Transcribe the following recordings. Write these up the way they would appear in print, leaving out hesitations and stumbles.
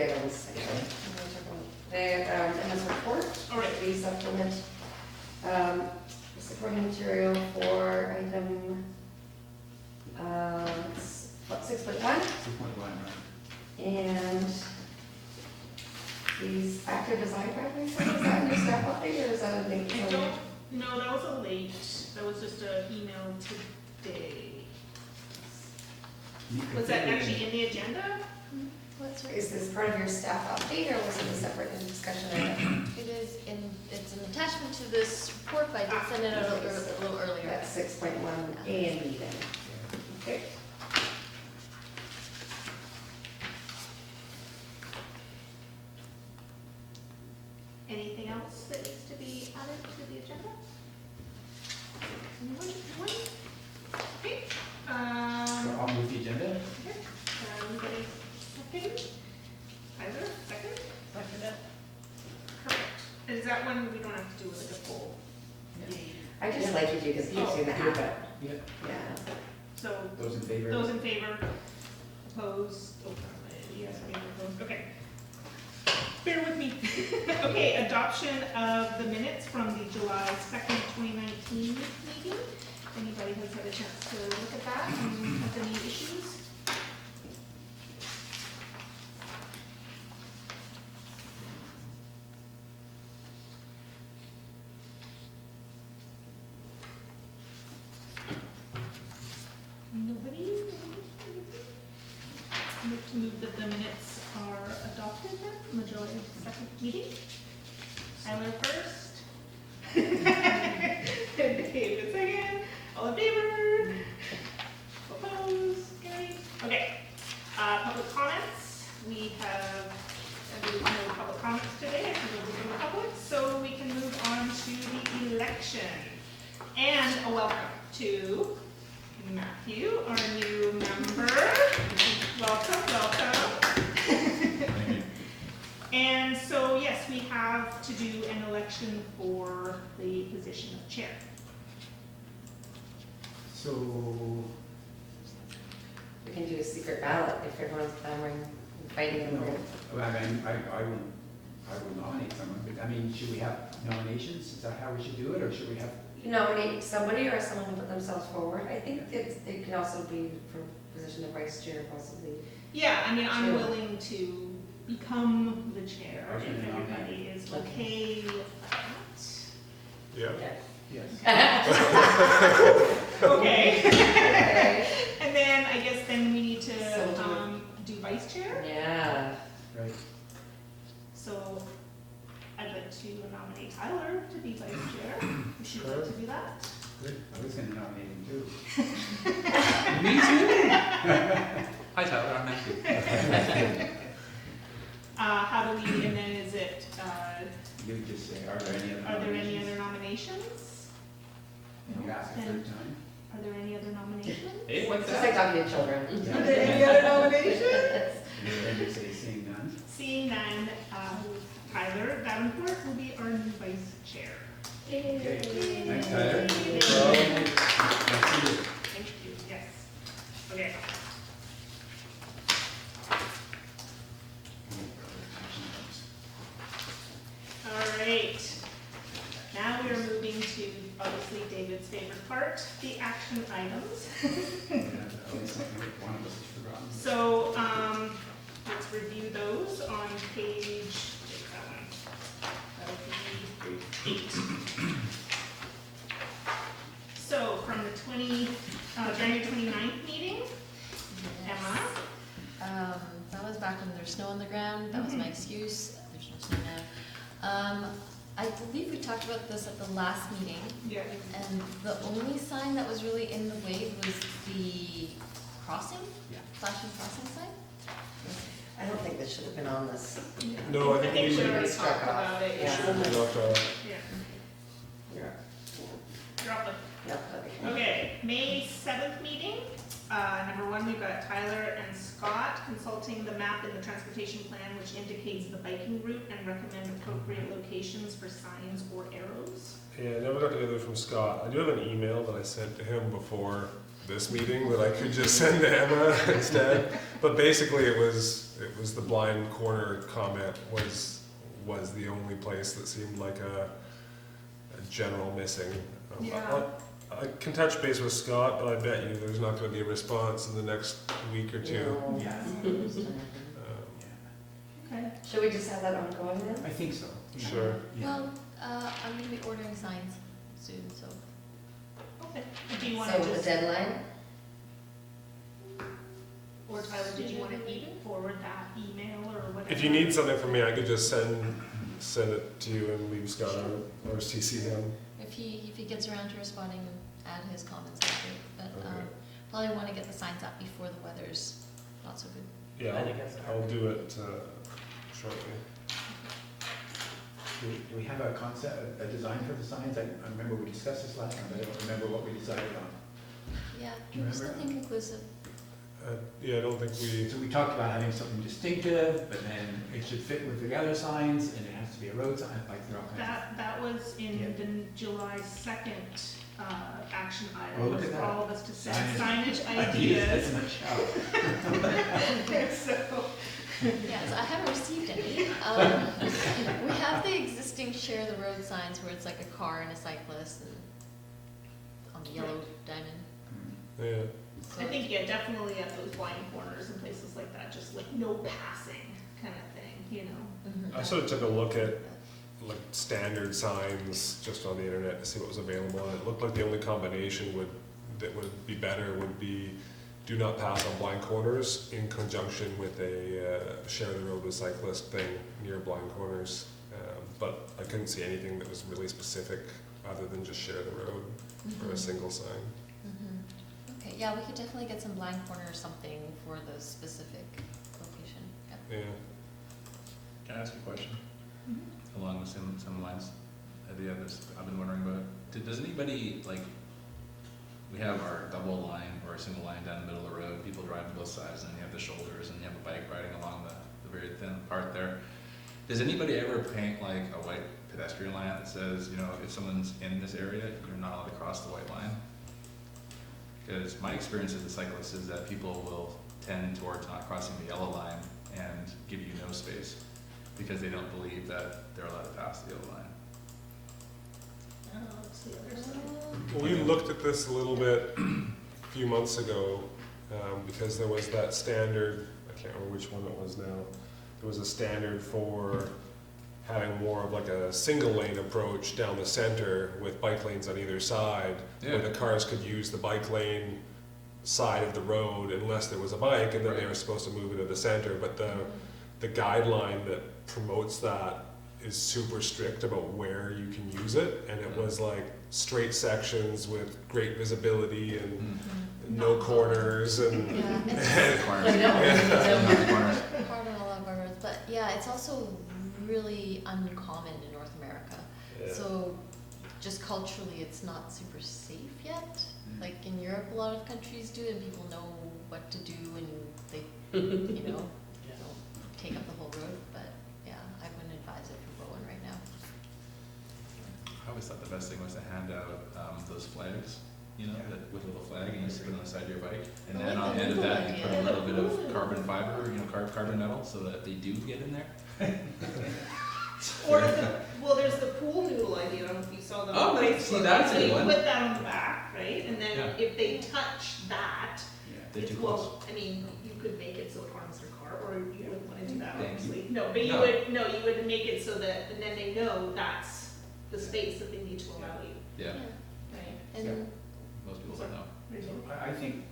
items. The MS report, All right. the supplement, supporting material for item 6.1, 6.1, right. and these active design guidelines, is that a new staff update or is that a link? I don't, no, that was a late, that was just an email today. Was that actually in the agenda? Is this part of your staff update or was it a separate discussion item? It is in, it's an attachment to this report, but I did send it out a little earlier. That's 6.1 A and B then. Okay. Anything else that needs to be added to the agenda? Anyone? Okay. So I'll move the agenda. Okay. Anybody second? Tyler, second? Second. Perfect. Is that one we don't have to do like a full? Yeah. I just like you do because it keeps you in the habit. Yeah. Yeah. So, Those in favor? those in favor? Opposed? Oh, yes, favor, opposed, okay. Bear with me. Okay, adoption of the minutes from the July 2nd, 2019 meeting. Anybody has had a chance to look at that and have any issues? Nobody? Move to move that the minutes are adopted then from the July 2nd meeting. Tyler first. David second. All in favor? Opposed? Carried. Okay. Public comments. We have, no public comments today. I think we'll do the public, so we can move on to the election. And a welcome to Matthew, our new member. Welcome, welcome. And so, yes, we have to do an election for the position of chair. So, We can do a secret ballot if everyone's clamoring and fighting in the room. I mean, I will nominate someone, but I mean, should we have nominations? Is that how we should do it, or should we have? You nominate somebody or someone to put themselves forward. I think it can also be for position of vice chair possibly. Yeah, I mean, I'm Sure. willing to become the chair I was if gonna nominate. everybody is Okay. okay with that. Yeah. Yes. Okay. Okay. And then I guess then we need So to do vice chair. Yeah. Right. So I'd like to nominate Tyler to be vice chair. Would you like to do that? I was gonna nominate him too. Me too. Hi Tyler, I'm Matthew. How do we, and then is it, You would just say, are there any other are there any nominations? other nominations? And you ask a third time? Are there any other nominations? Hey, It's what's just like that? talking to children. Yeah. Are there any other nominations? And then you say, seeing none? Seeing none, Tyler Davenport will be our new vice chair. Okay. Thanks, Tyler. Thank Nice to see you. you, yes. Okay. All right. Now we are moving to obviously David's favorite part, the action items. Always something that one of us has forgotten. So, let's review those on page, take that one. That'll be 8. So, from the January 29th meeting, Emma, That was back when there's snow on the ground, that was my excuse, there's no snow now. I believe we talked about this at the last meeting, yeah, and the only sign that was really in the way was the crossing, Yeah. flashing crossing sign. I don't think this should have been on this. No, I I think think we we should already struck talked off. about it, Yeah. yeah. not, Yeah, Yeah. drop it. Yep, okay. Okay, May 7th meeting. Number 1, we've got Tyler and Scott consulting the map in the transportation plan which indicates the biking route and recommend appropriate locations for signs or arrows. yeah, I never got together from Scott. I do have an email that I sent to him before this meeting that I could just send to Emma instead. But basically it was the blind corner comment was the only place that seemed like a general missing. Yeah. I can touch base with Scott, but I bet you there's not going to be a response in the next week or two. No. Yeah. Okay. Should we just have that ongoing then? I think so. Yeah. Sure. Yeah. Well, I'm gonna be ordering signs soon, so. Okay. Do you want So to with the just, deadline? or Tyler, did you want to forward that email or whatever? If you need something from me, I could just send it to you and leave Scott on or CC him. If he gets around to responding and add his comments after, but Okay. probably want to get the signs up before the weather's not so good. Yeah, I think that's I'll do it shortly. Do we have a concept, a design for the signs? I remember we discussed this last time, but I don't remember what we decided on. Yeah, Do you there's remember? nothing conclusive. Yeah, I don't think we. So we talked about having something distinctive, but then it should fit with the other signs, and it has to be a road sign, like there are all kinds That was in Yeah. the July 2nd action item. Oh, look at for that. all of us to send Signage. signage of ideas. That's in the show. So, Yeah, so I haven't received any. We have the existing share the road signs where it's like a car and a cyclist and on the yellow diamond. Yeah. So I think, yeah, definitely at those blind corners and places like that, just like no passing kind of thing, you know? Mhm. I sort of took a look at like standard signs just on the internet to see what was available, and it looked like the only combination that would be better would be do not pass on blind corners in conjunction with a share the road with cyclist thing near blind corners. But I couldn't see anything that was really specific other than just share the road for a Mhm. single sign. Mhm. Okay, yeah, we could definitely get some blind corner or something for the specific location. Yep. Yeah. Can I ask a question? Mhm. Along the same lines, the others I've been wondering about. Does anybody, like, we have our double line or a single line down the middle of the road, people driving both sides, and you have the shoulders, and you have a bike riding along the very thin part there. Does anybody ever paint like a white pedestrian line that says, you know, if someone's in this area, you're not allowed to cross the white line? Because my experience as a cyclist is that people will tend towards not crossing the yellow line and give you no space because they don't believe that they're allowed to pass the yellow line. Oh, it's the other side. Well, we looked at this a little bit a few months ago because there was that standard, I can't remember which one it was now, there was a standard for having more of like a single lane approach down the center with bike lanes on either side, where the cars could use the bike lane side of the road unless there was a bike, and then they were supposed to move into the center. But the guideline that promotes that is super strict about where you can use it, and it was like straight sections with great visibility and no corners and Yeah, Corners. it's hard on a lot of our roads, but yeah, it's also really uncommon in North America. Yeah. So just culturally, it's not super safe yet. Like in Europe, a lot of countries do, and people know what to do, and they, you know, don't take up the whole road. But yeah, I wouldn't advise it for Bowen right now. I always thought the best thing was to hand out those flags, you know, Yeah. that with a little flag, and you stick it on the side of your bike. And I then like on the the end of little that, you put a idea. little bit of carbon fiber, you know, carbon metal, so that they do get in there. Or well, there's the pool noodle idea, I don't know if you saw that. Oh, on right, Facebook. see, that's a So good you one. put that on the back, right, and then Yeah. if they touch that, Yeah. They're it's, too close. well, I mean, you could make it so it harms their car, or you wouldn't wanna do that, Thank you. obviously. No, but you No. would, no, you would make it so that, and then they know that's the space that they need to allow you, Yeah, right? And most people don't know. I think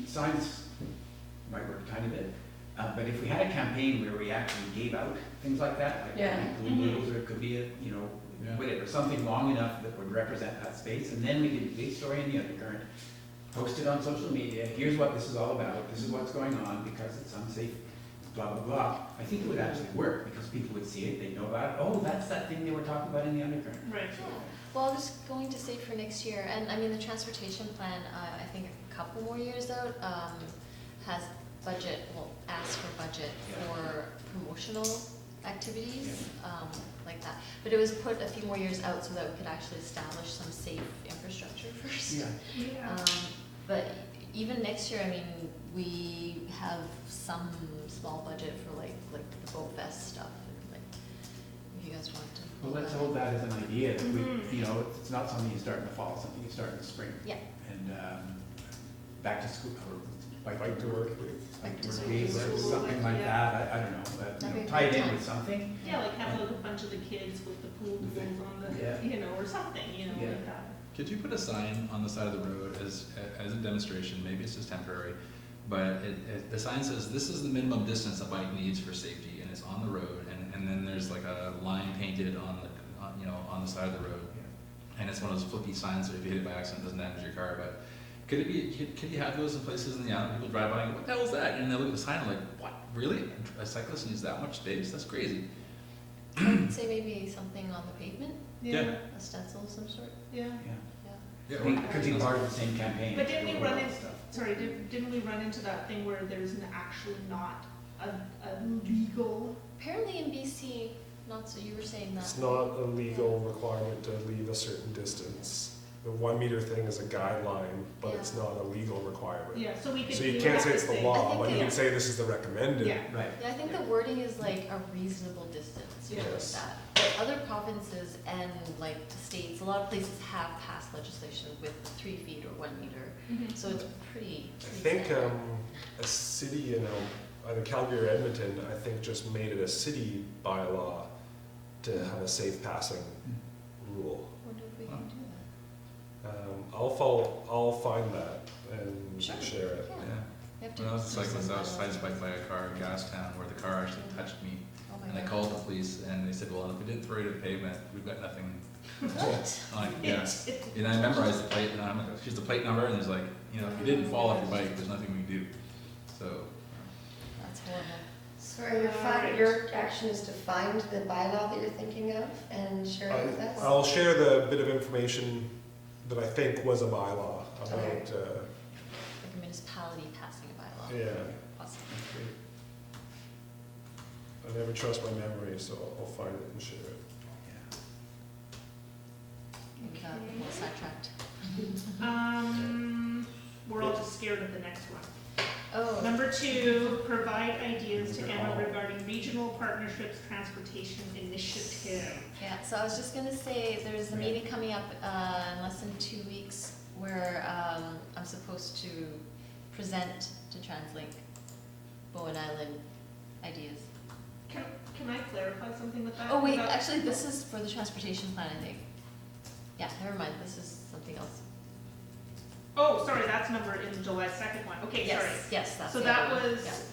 signs might work a tiny bit, but if we had a campaign where we actually gave out things like that, like Yeah. blue noodles, or it could be a, you know, Yeah. whatever, something long enough that would represent that space, and then we could lead story in the undercurrent, post it on social media, here's what this is all about, this is what's going on because it's unsafe, blah, blah, blah. I think it would actually work because people would see it, they'd know about it, oh, that's that thing they were talking about in the undercurrent. Right. well, I was going to say for next year, and I mean the transportation plan, I think a couple more years out, has budget, well, asked for budget for promotional activities, like that. But it was put a few more years out so that we could actually establish some safe infrastructure first. Yeah. Yeah. But even next year, I mean, we have some small budget for like the Bowfest stuff, and like, if you guys want to. Well, let's that. hold that as an idea, that we, Mhm. you know, it's not something you start in the fall, something you start in the spring. Yeah. And, back to school, or Bike to work. Bike to Back to work week, or school, something like yeah. that, I don't know, but, That'd be you know, a tie it good in time. with something. Yeah, like have like a bunch of the kids with the pool balls on the, Yeah. you know, or something, you know, Yeah. like that. Could you put a sign on the side of the road as a demonstration, maybe it's just temporary, but the sign says, this is the minimum distance a bike needs for safety, and it's on the road, and then there's like a line painted on you know, on the side of the road. And it's one of those flippy signs that if you hit it by accident, it doesn't damage your car, but could you have those in places in the island, people drive by and go, what the hell is that? And they look at the sign and like, what, really? A cyclist needs that much space? That's crazy. I would say maybe something on the pavement, Yeah. a stencil of some sort. Yeah. Yeah. Yeah. I think it could be part of the same campaign. But didn't we all run that into, stuff. sorry, didn't we run into that thing where there's actually not a legal? Apparently in BC, not so, you were saying that. It's not a legal requirement to leave a certain distance. The 1 meter thing is a guideline, but it's Yeah. not a legal requirement. Yeah, so we could. So we you would can't have say to it's the say- I law, think but you they- can say this is the recommended. Yeah. Right. Yeah, I think the wording is like a reasonable distance, or Yes. like that. But other provinces and like states, a lot of places have passed legislation with 3 feet or 1 meter. Mhm. So it's pretty. I pretty think standard. a city in either Calgary or Edmonton, I think just made it a city bylaw to have a safe passing rule. Wonder if we can do I'll find that and Sure. share it. that. Yeah. Yeah. We have to When I was a do some cyclist, I was bylaws. sideswiped by a car in Gastown where the car actually touched me. Oh my And I God. called the police and they said, well, if we didn't throw you to the pavement, we've got nothing. What? I'm like, yes. And I memorized the plate and I'm like, here's the plate number, and there's like, you know, if you didn't fall off your bike, there's nothing we can do. So, That's horrible. So your action is to find the bylaw that you're thinking of and share it with us? I'll share the bit of information that I think was a bylaw about, Okay. Like a municipality passing a bylaw. yeah, Awesome. I never trust my memory, so I'll find it and share it. We got a little sidetracked. We're all just scared of the next one. Oh. Number 2, provide ideas to Emma regarding regional partnerships transportation initiative. Yeah, so I was just gonna say, there's a meeting coming up in less than 2 weeks where I'm supposed to present to TransLink Bowen Island ideas. Can I clarify something with that? Oh wait, About- actually this is for the transportation plan, I think. Yeah, never mind, this is something else. Oh, sorry, that's numbered in the July 2nd one. Okay, sorry. Yes, that's So the that other one, was,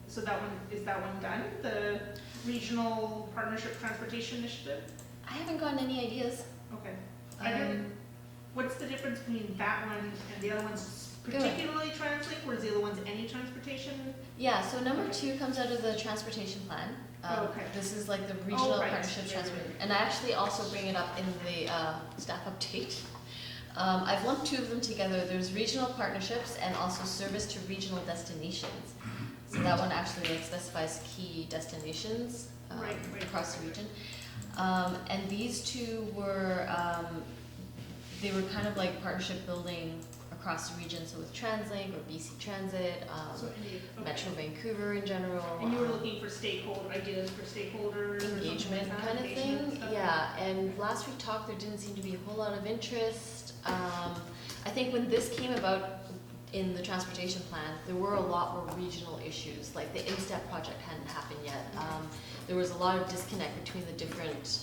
so that one, is that one done? The Regional Partnership Transportation Initiative? I haven't gotten any ideas. Okay. I didn't, what's the difference between that one and the other one's particularly TransLink, or is the other one's any transportation? Yeah, so number 2 comes out of the transportation plan. Oh, okay. This is like the regional right. partnership Yeah, transport, right. and I actually also bring it up in the staff update. I've lumped 2 of them together. There's regional partnerships and also service to regional destinations. So that one actually like specifies key destinations Right. across the region. And these 2 were, they were kind of like partnership building across the region, so with TransLink or BC Transit, So any, okay. Metro Vancouver in general. And you were looking for ideas for stakeholders or something Engagement like that? kind of Engagement thing, stuff? yeah, and last we talked, there didn't seem to be a whole lot of interest. I think when this came about in the transportation plan, there were a lot more regional issues, like the InStep project hadn't happened yet. There was a lot of disconnect between the different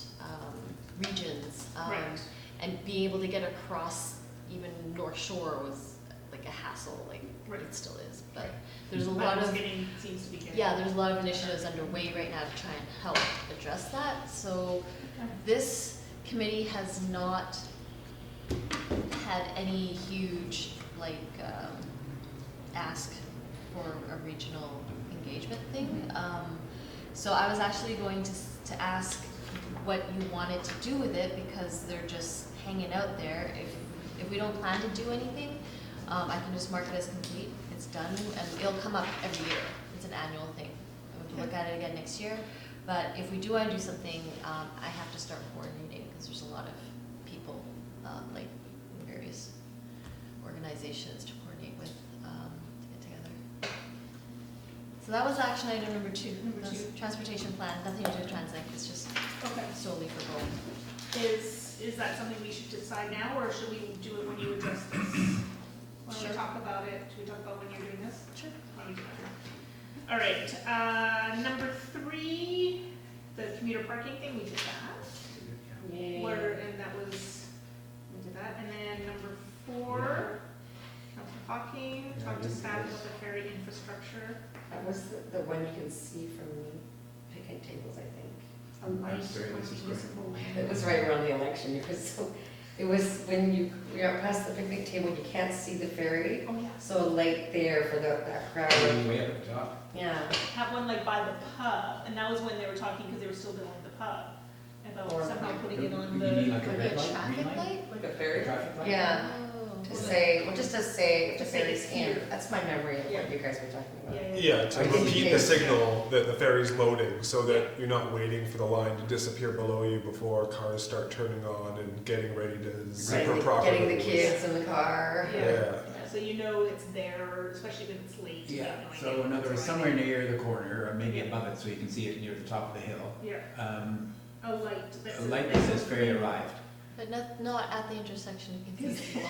regions. Right. And being able to get across even North Shore was like a hassle, like Right. it still is, but Right. there's a But lot it's of seems to be getting. yeah, there's a lot of initiatives underway right now to try and help address that. So this committee has not had any huge like ask for a regional engagement thing. So I was actually going to ask what you wanted to do with it, because they're just hanging out there. If we don't plan to do anything, I can just mark it as complete. It's done, and it'll come up every year. It's an annual thing. I'm going to look at it again next year. But if we do want to do something, I have to start coordinating, because there's a lot of people, like in various organizations organizations to coordinate with, to get together. So that was action item number 2. Number That's 2. Transportation plan, nothing to do with Translink, it's just Okay. solely for Bowen. Is that something we should decide now, or should we do it when you address this? When Sure. we talk about it, should we talk about when you're doing this? Sure. Why don't we do that? All right, number 3, the commuter parking thing, we did that. And that was, we did that. And then number 4, Councillor Hocking, Yeah, talk to this staff is- about the ferry infrastructure. That was the one you can see from picnic tables, I think. A light sorry, on this is municipal land. It was right around the election, because so, it was when you got past the picnic table, you can't see the ferry. Oh, yeah. So a light there for that crowd. Way up at the top. Yeah. Have one like by the pub, and that was when they were talking, because they were still building the pub, about Or- somehow putting it on You the. mean like a Like red a light, traffic green light? light? Like a A traffic light? Yeah. Oh. To say, well, just to say, if To the say ferry's it's in, here. that's my memory of Yeah. what you guys were talking about. Yeah, to I didn't repeat the hear. signal that the ferry's loading, so that you're not waiting for the line to disappear below you before cars start turning on and getting ready to zipper Getting the- properly. Getting the kids in the car. Yeah. Yeah. So you know it's there, especially when it's late. Yeah, knowing so in it's other words, arriving. somewhere near the corner, or maybe Yeah. above it, so you can see it near the top of the hill. Yeah, Um, a light that A says. light that says ferry arrived. But not at the intersection, you can see people.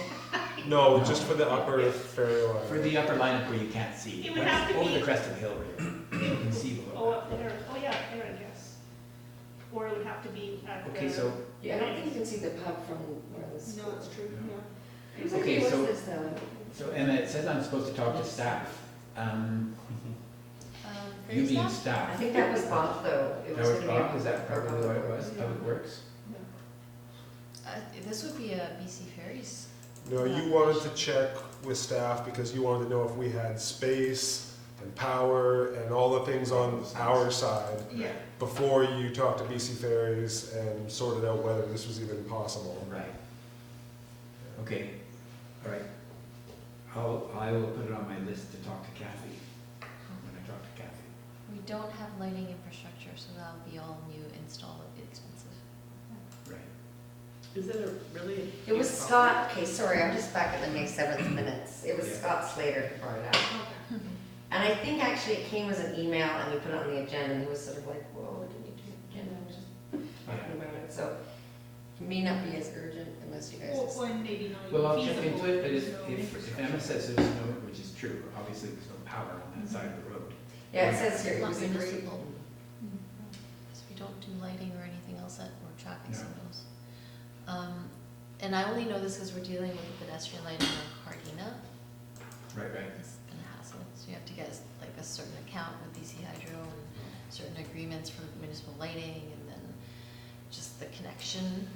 No, just for the upper ferry line. For the upper lineup where you can't see. It would That's have to over be- the crest of the hill where you can see Oh, below. up there, oh yeah, there, I guess. Or it would have to be at the. Okay, so, Yeah, I don't think you can see the pub from where the school. No, it's true, Yeah. yeah. Exactly, Okay, what's so- this though? so Emma, it says I'm supposed to talk to staff. Ferry You being staff? I staff. think that was Bob though. It That was gonna be Bob, a- is that probably what it was, Yeah. Public Works? This would be a BC Ferries. No, you wanted to check with staff because you wanted to know if we had space and power and all the things on our side Yeah, before you talked to BC Ferries and sorted out whether this was even possible. Right. Okay, all right. I will put it on my list to talk to Kathy, when I talk to Kathy. We don't have lighting infrastructure, so that'll be all new install, it'll be expensive. Right. Is it a really? It was Scott, okay, sorry, I'm just back at the May 7th minutes. It was Yeah. Scott Slater who brought it up. okay. And I think actually it came as an email and we put it on the agenda and he was sort of like, whoa, didn't you do the agenda? I was just talking about it. So it may not be as urgent unless you guys. Well, and maybe not Well, I'll even check feasible. into it, but there's if, no if infrastructure. Emma says there's no, which is true, obviously there's no power on that side of the road. Yeah, it says here, it Not was agreed. municipal. Because we don't do lighting or anything else that, or traffic No. signals. And I only know this because we're dealing with the pedestrian lighting on Cardina. Right, right. It's been a hassle, so you have to get like a certain account with BC Hydro and certain agreements for municipal lighting, and then just the connection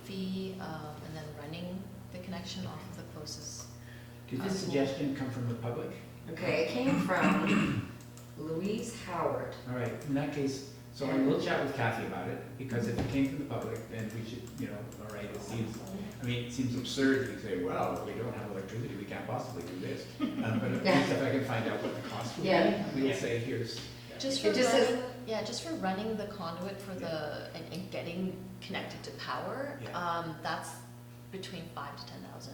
fee, and then running the connection off of the closest. Did this suggestion come from the public? Okay, it came from Louise Howard. All right, in that case, so I will chat with Kathy about it, because if it came from the public, then we should, all right, it seems, it seems absurd to say, well, we don't have electricity, we can't possibly do this. But at least if I can find out what the cost would Yeah. be, we'll say, here's, Just It for just says- running, yeah, just for running the conduit for the, and getting connected to power, Yeah. that's between 5 to 10,000.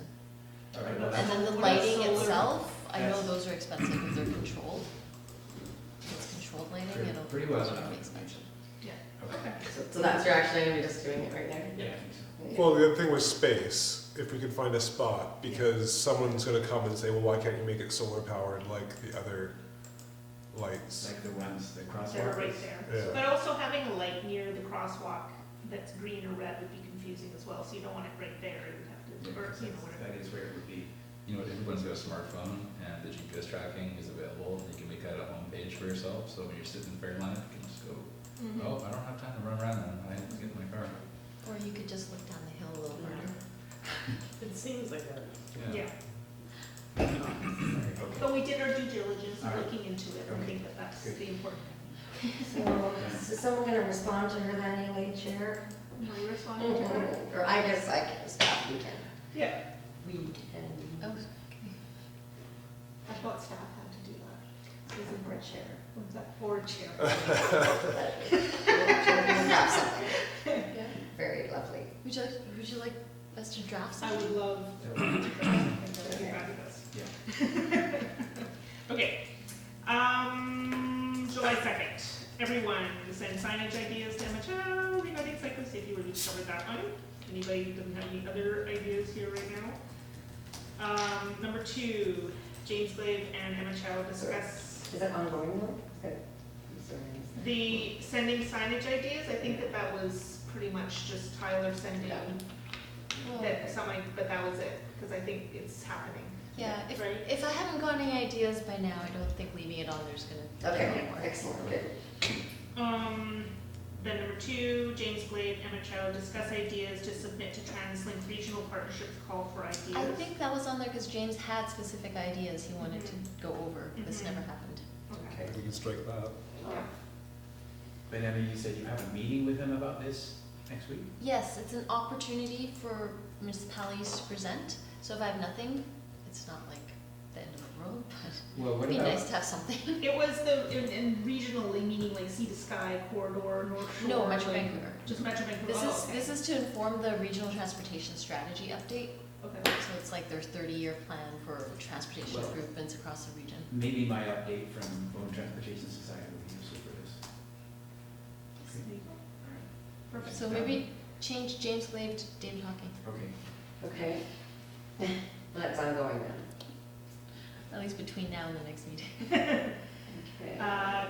all right, well, And that's, then the What about lighting solar? itself, I know That's- those are expensive because they're controlled. It's controlled lighting, Pretty- it'll. pretty well those done. will be expensive. okay. So that's your action item, you're just doing it right now? Yeah, I think so. Well, the other thing was space, if we could find a spot, because someone's gonna come and say, well, why can't you make it solar powered like the other lights? Like the ones, the They're crosswalks. right there. Yeah. But also having a light near the crosswalk that's green or red would be confusing as well, so you don't want it right there, you would have Yeah, to, or, you know, whatever. that is where it would be. You know, everyone's got a smartphone and the GPS tracking is available. You can make that a home page for yourself. So when you're sitting in the ferry line, you can just go, Mhm. oh, I don't have time to run around now. I have to get in my car. Or you could just look down the hill a little further. It seems like a. Yeah, Okay. but we did our due diligence All right. looking into it, and Okay. think that that's Good. the important. So, is someone gonna respond to her then, Elaine, Chair? No, you responded to her? Or I guess I can, staff, we can. Yeah, We can. Oh, okay. I thought staff had to do that. Isn't for a chair. Was that board chair? We'll have something Yeah. very lovely. Would you like us to draft I something? would love. So, that'd be Okay. fabulous. Okay, July 2nd, everyone send signage ideas to Emma Chow regarding cycle safety. We just covered that one. Anybody who doesn't have any other ideas here right now? Number 2, James Glave and Emma Chow discuss Is that ongoing though? the sending signage ideas. I think that was pretty much just Tyler sending Well, that somebody, but that was it, because I think it's happening. yeah, if, Right. if I haven't got any ideas by now, I don't think leaving it on there's gonna do Okay, anymore. excellent, good. Then number 2, James Glade, Emma Chow discuss ideas to submit to TransLink Regional Partnerships call for ideas. I think that was on there because James had specific ideas he wanted to go over. This Mhm. never happened. Okay. We can strike that. Yeah. But Emma, you said you have a meeting with him about this next week? Yes, it's an opportunity for municipalities to present. So if I have nothing, it's not like the end of the world, but Well, what it'd be about, nice to have something. It was in regionally, meaning like sea to sky corridor, North Shore. No, Metro like- Vancouver. Just Metro Vancouver. This Oh, is, okay. this is to inform the regional transportation strategy update. Okay. So it's like their 30-year plan for transportation Well- improvements across the region. maybe my update from Bowen Transportation Society would be useful for this. There you go. All right. Perfect. So maybe change James Glave to David Hocking, Okay. Okay. That's ongoing then. at least between now and the next meeting. Okay.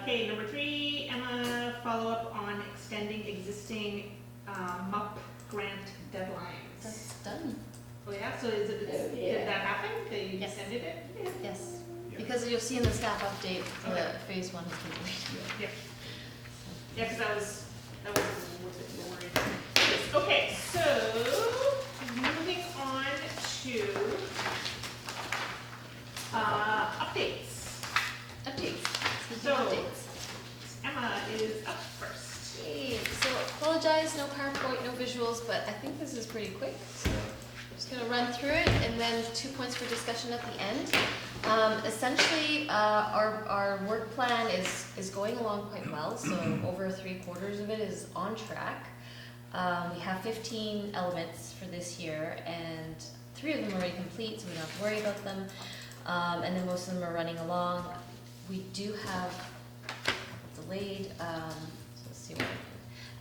Okay, number 3, Emma, follow up on extending existing MUP grant deadlines. That's done. Oh yeah, so is it, Oh, did yeah. that happen? They Yes. extended it? Yeah. Yes, Yeah. because you'll see in the staff update, the Okay. phase 1 has been completed. Yeah. Yeah, because that was a little bit worried. Yes, okay, so moving on to updates. Updates. Speaking So- of updates. Emma is up first. Okay, so apologize, no PowerPoint, no visuals, but I think this is pretty quick. So I'm just gonna run through it and then 2 points for discussion at the end. Essentially, our work plan is going along quite well, so over 3/4 of it is on track. We have 15 elements for this year, and 3 of them are already complete, so we don't have to worry about them. And then most of them are running along. We do have delayed, so let's see what.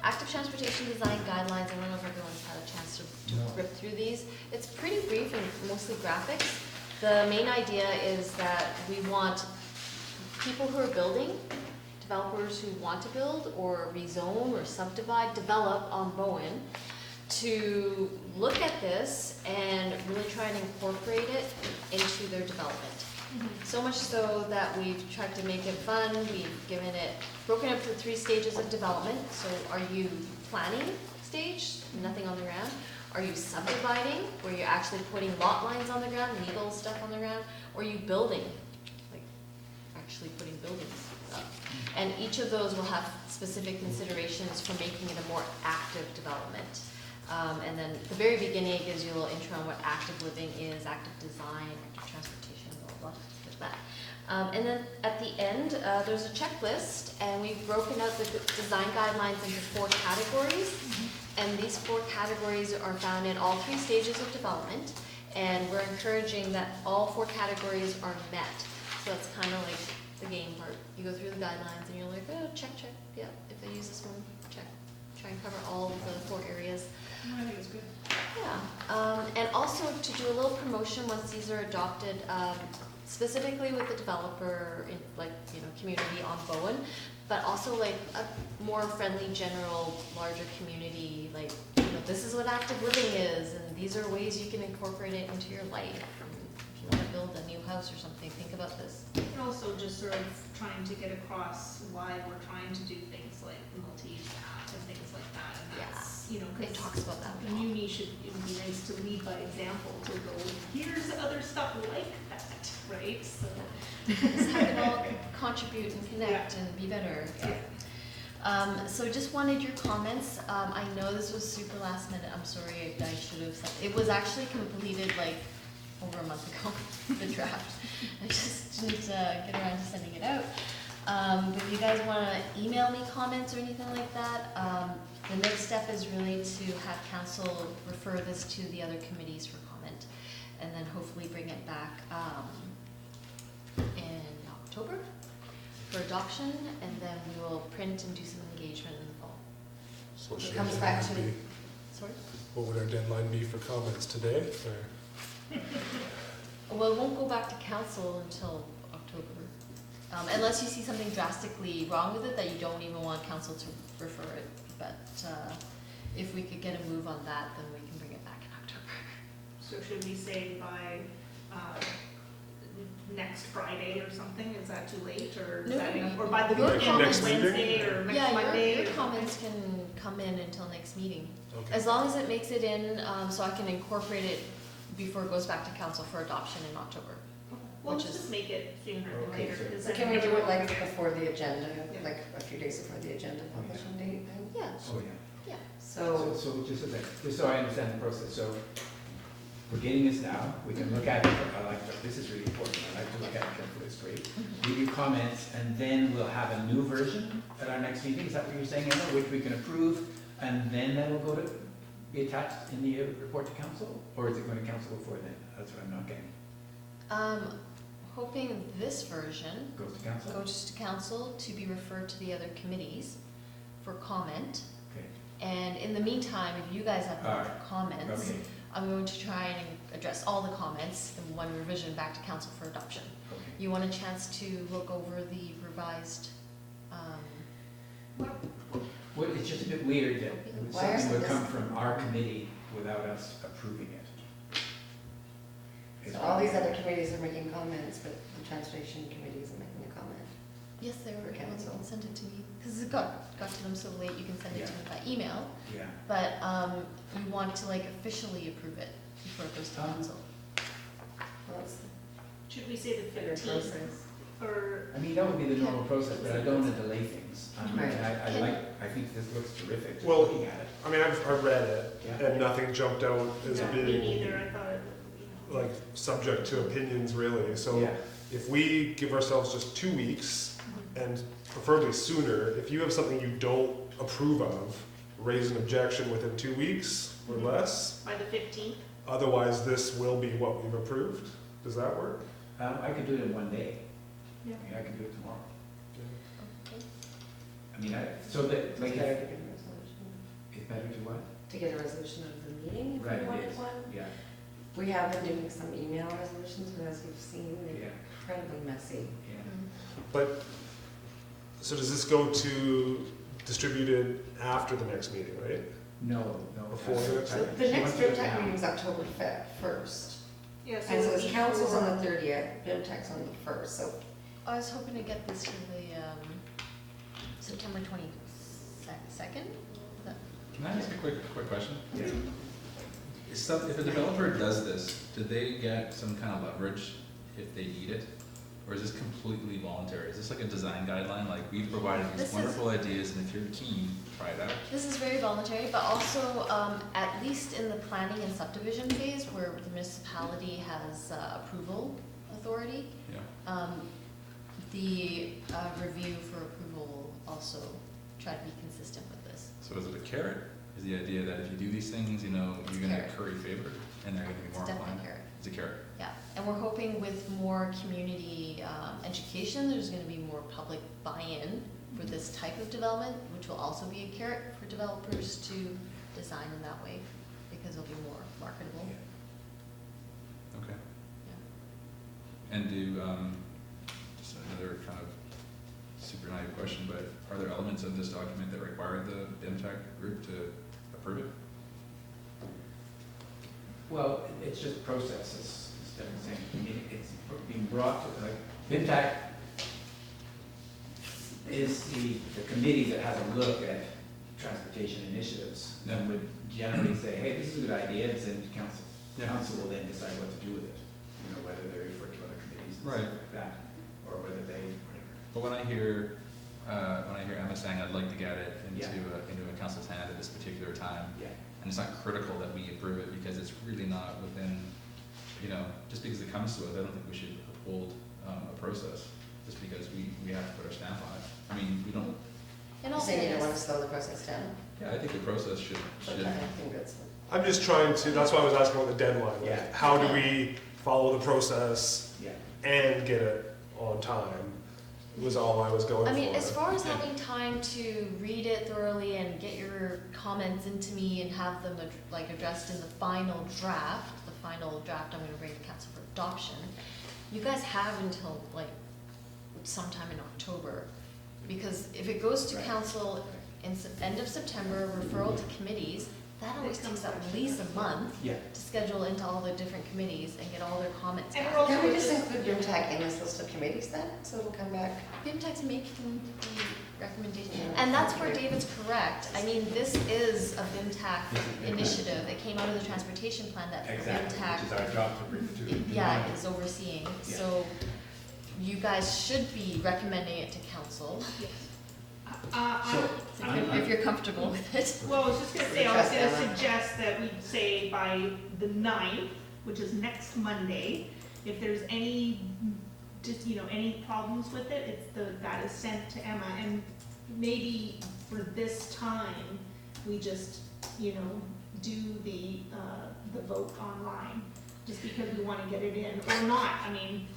Active transportation design guidelines, I don't know if everyone's had a chance to No. rip through these. It's pretty brief and mostly graphics. The main idea is that we want people who are building, developers who want to build or rezone or subdivide, develop on Bowen, to look at this and really try and incorporate it into their development. So much so that we've tried to make it fun, we've given it, broken up to 3 stages of development. So are you planning stage, nothing on the ground? Are you subdividing, where you're actually putting lot lines on the ground, legal stuff on the ground? Or are you building, like actually putting buildings up? And each of those will have specific considerations for making it a more active development. And then the very beginning, it gives you a little intro on what active living is, active design, active transportation, blah, blah, blah, like that. And then at the end, there's a checklist, and we've broken out the design guidelines into 4 categories. And these 4 categories are found in all 3 stages of development. And we're encouraging that all 4 categories are met. So that's kind of like the game part. You go through the guidelines and you're like, oh, check, check, yeah, if I use this one, check. Try and cover all of the 4 areas. I think it's good. Yeah, and also to do a little promotion once these are adopted, specifically with the developer, in, like, you know, community on Bowen, but also like a more friendly, general, larger community, like, you know, this is what active living is, and these are ways you can incorporate it into your life. And if you want to build a new house or something, think about this. And also just sort of trying to get across why we're trying to do things like multi-path and things like that. And that's, you know, It because talks about that. the community should, it would be nice to lead by example, to go, here's other stuff like that, right? So. Just have it all contribute and connect and be better. So just wanted your comments. I know this was super last minute. I'm sorry, I should have said, it was actually completed like over a month ago, the draft. I just didn't get around to sending it out. But if you guys want to email me comments or anything like that, the next step is really to have council refer this to the other committees for comment. and then hopefully bring it back in October for adoption, and then we will print and do some engagement in the fall. So It should comes our back deadline to- be- Sorry? What would our deadline be for comments today, or? Well, it won't go back to council until October, unless you see something drastically wrong with it that you don't even want council to refer it. But if we could get a move on that, then we can bring it back in October. So should we say by next Friday or something? Is that too late, or is No, that no, enough? no. Or by the Your weekend, comments- Wednesday, or next Yeah, Monday? your or comments can come in until next meeting. Okay. As long as it makes it in, so I can incorporate it before it goes back to council for adoption in October. something? Well, which let's is- just make it sooner than Okay, later. so- 'cause So then can we do it like everyone- before the agenda, Yeah. like a few days before the agenda publishing date then? Yeah, Oh, yeah. So, So just a second, just so I understand the process, so we're getting this now, we can look at it, this is really important, I like to look at it carefully, it's great. Give you comments, and then we'll have a new version at our next meeting, is that what you're saying, Emma, which we can approve, and then that will go to, be attached in the report to council, or is it going to council before then? That's what I'm not getting. hoping this version Goes to council? goes to council to be referred to the other committees for comment. Okay, And in the meantime, if you guys have more Alright. comments, okay, I'm going to try and address all the comments in one revision back to council for adoption. okay. You want a chance to look over the revised, Well, it's just a bit weird that Why something would isn't come this- from our committee without us approving it. It's so all these weird. other committees are making comments, but the transportation committee isn't making a comment. yes, they were, Okay, you so- can send it to me, because it got to them so late, you can send it to me by email. Yeah, But we want to like officially approve it before it goes to council. Well, it's Should we say the their 15th, process. or? I mean, that would be the normal process, but I don't want to delay things. Right. I think this looks terrific, just Well, looking at it. I mean, I've read it, Yeah. and nothing jumped out as Yeah, Me being, neither, I thought it would, like, subject to opinions, really. So Yeah, if we give ourselves just 2 weeks, and preferably sooner, if you have something you don't approve of, raise an objection within 2 weeks or less. by the 15th. Otherwise, this will be what we've approved. Does that work? I could do it in one day. Yeah. I mean, I can do it tomorrow. Okay. I mean, so that, It's like, better to get a resolution. it's better to what? To get a resolution of the meeting if Right, we it wanted is. one. Yeah, We have been doing some email resolutions, but as you've seen, they're yeah, incredibly messy. yeah. But, so does this go to distributed after the next meeting, right? No, no. Before that's- the- So the she next wants to do it BIMTech now. meeting is October 1st. Yeah, And so it'll it's be council's for- on the 30th, BIMTech's on the 1st, so I was hoping to get this to the September 22nd. Can I ask a quick question? Yeah. If a developer does this, do they get some kind of leverage if they need it? Or is this completely voluntary? Is this like a design guideline, like we've provided This these is- wonderful ideas and if you're keen, try it out? This is very voluntary, but also at least in the planning and subdivision phase where the municipality has approval authority, Yeah. the review for approval will also try to be consistent with this. So is it a carrot? Is the idea that if you do these things, you know, It's you're a gonna carrot. curry favor and they're gonna be It's more definitely inclined? a carrot. It's a carrot. Yeah, and we're hoping with more community education, there's gonna be more public buy-in for this type of development, which will also be a carrot for developers to design in that way, because it'll be more marketable. Okay. Yeah. And do, just another kind of super naive question, but are there elements of this document that require the BIMTech group to approve it? Well, it's just processes, instead of saying, I mean, it's being brought to, like, BIMTech is the committee that has a look at transportation initiatives, and would generally say, hey, this is a good idea, and send it to council. Council will then decide what to do with it, you know, whether they refer to other committees and Right. stuff like that, or whether they, whatever. But when I hear Emma saying I'd like to get it into Yeah. into a council's hand at this particular time, Yeah, and it's not critical that we approve it because it's really not within, you know, just because it comes to us, I don't think we should uphold a process just because we have to put our stamp on it. I mean, we don't, In You're all saying you don't want to fairness, slow the process down? Yeah, I think the process should, Okay, I think that's. I'm just trying to, that's why I was asking about the deadline. Like, Yeah. how do we follow the process Yeah. and get it on time? Was all I was going I mean, for. as far as having time to read it thoroughly and get your comments into me and have them like addressed in the final draft I'm gonna bring to council for adoption, you guys have until like sometime in October. Because if it goes to Right. council in end of September, referral to committees, that always takes at least a month Yeah. to schedule into all the different committees and get all their comments And back. we're also Can we just just- include BIMTAC in this list of committees then, so it'll come back? BIMTech's making the recommendation, Yeah. and that's where David's correct. I mean, this is a BIMTech This is BIMTech. initiative. It came out of the transportation plan that Exactly, BIMTech, which is our job to bring to. yeah, is overseeing. Yeah. So you guys should be recommending it to council, I- So, if you're comfortable with it. Well, I was just gonna say, I was gonna suggest that we say by the 9th, which is next Monday, if there's any, just, any problems with it, that is sent to Emma, and maybe for this time, we just, do the vote online, just because we wanna get it in, or not, I mean,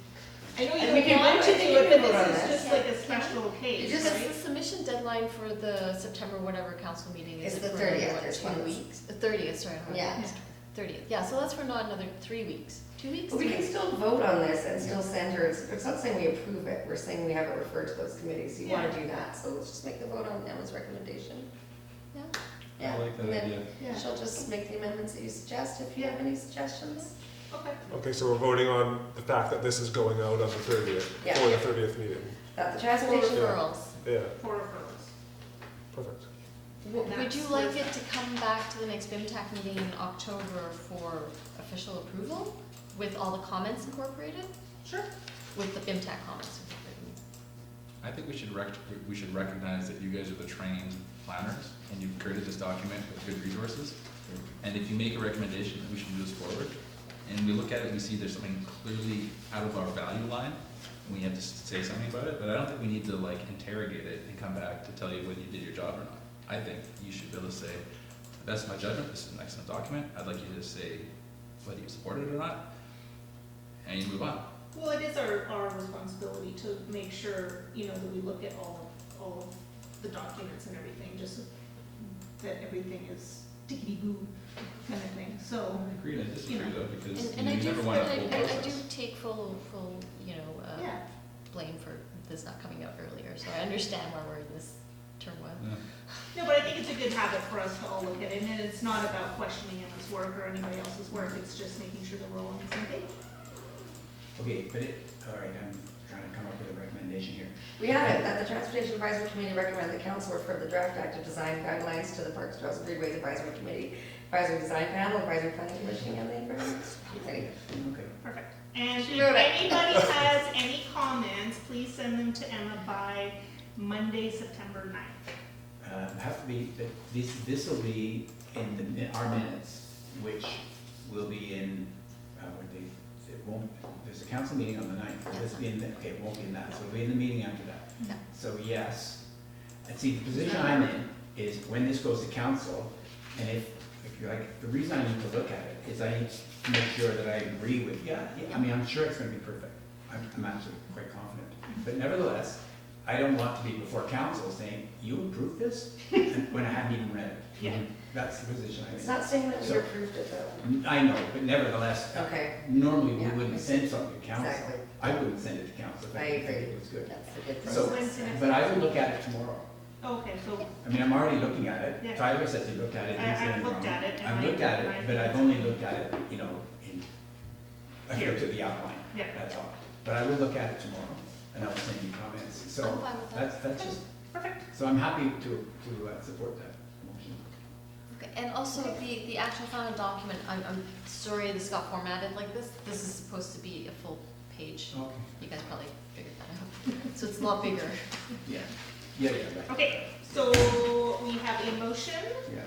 I know And we you can don't want to vote- do we it, can but vote on this is this. just like a special case, You just- Because right? the submission deadline for the September whatever council meeting is. It's it the for another, 30th, what, there's 2 one. weeks? The 30th, sorry. Yeah. 30th, yeah, so that's for not another 3 weeks. 2 weeks? But we can still vote on this and still send her, it's not saying we approve it, we're saying we have it referred to those committees, you wanna do that, so let's just make the vote on Emma's recommendation. Yeah. Yeah, I like that and then idea. Yeah. she'll just make the amendments that you suggest if you have any suggestions. Okay. Okay, so we're voting on the fact that this is going out on the 30th, Yeah. for the 30th meeting. That the For transportation, referrals. Yeah, For referrals. perfect. Would you like it to come back to the next BIMTech meeting in October for official approval with all the comments incorporated? Sure. With the BIMTech comments incorporated? I think we should recognize that you guys are the trained planners, and you've created this document with good resources. And if you make a recommendation that we should move this forward, and we look at it, we see there's something clearly out of our value line, and we have to say something about it, but I don't think we need to like interrogate it and come back to tell you whether you did your job or not. I think you should be able to say, to the best of my judgment, this is an excellent document, I'd like you to say whether you support it or not, and you move on. Well, it is our responsibility to make sure, that we look at all of the documents and everything, just so that everything is tickety-boo kind of thing, so. I agree and I disagree though, because And I you do, never want a full I do process. take full, Yeah. blame for this not coming out earlier, so I understand why we're in this turmoil. Yeah. No, but I think it's a good habit for us to all look at it, and it's not about questioning Emma's work or anybody else's work, it's just making sure that we're all on the same page. Okay, but all right, I'm trying to come up with a recommendation here. we have it, that the Transportation Advisory Committee recommend the council refer the draft active design guidelines to the Parks, Trails, and Greenways Advisory Committee, Advisory Design Panel, Advisory Planning Commission, and the Environment Committee. Okay. Perfect. And She if wrote it. anybody has any comments, please send them to Emma by Monday, September 9th. Have to be, this will be in our minutes, which will be in, it won't, there's a council meeting on the 9th. This will be in, okay, it won't be in that, so it'll be in the meeting after that. Yeah. So yes, and see, the position I'm in is when this goes to council, and if you like, the reason I need to look at it is I need to make sure that I agree with, I mean, I'm sure it's gonna be perfect. I'm actually quite confident. But nevertheless, I don't want to be before council saying, you approved this? When I haven't even read it. Yeah. That's the position I'm in. It's not saying that we So- approved it though. I know, but nevertheless, Okay, normally we Yeah. wouldn't send something to council. exactly, I wouldn't send it to council if I I didn't think agree. it was good. That's a good So, process. but I will look at it tomorrow. Okay, so I mean, I'm already looking at it. Yeah. Tyler said he looked at it. He said I've it's looked wrong. at it, and I've I- looked at I it, think but I've it's- only looked at it, I've Here. looked at the outline, Yeah. that's all. But I will look at it tomorrow, and I will send you comments. So I'm fine with that. that's just, perfect. so I'm happy to support that motion. Okay, and also the actual final document, I'm sorry this got formatted like this. This is supposed to be a full page. Okay. You guys probably figured that out. So it's a lot bigger. Yeah, right. Okay, so we have a motion. Yeah.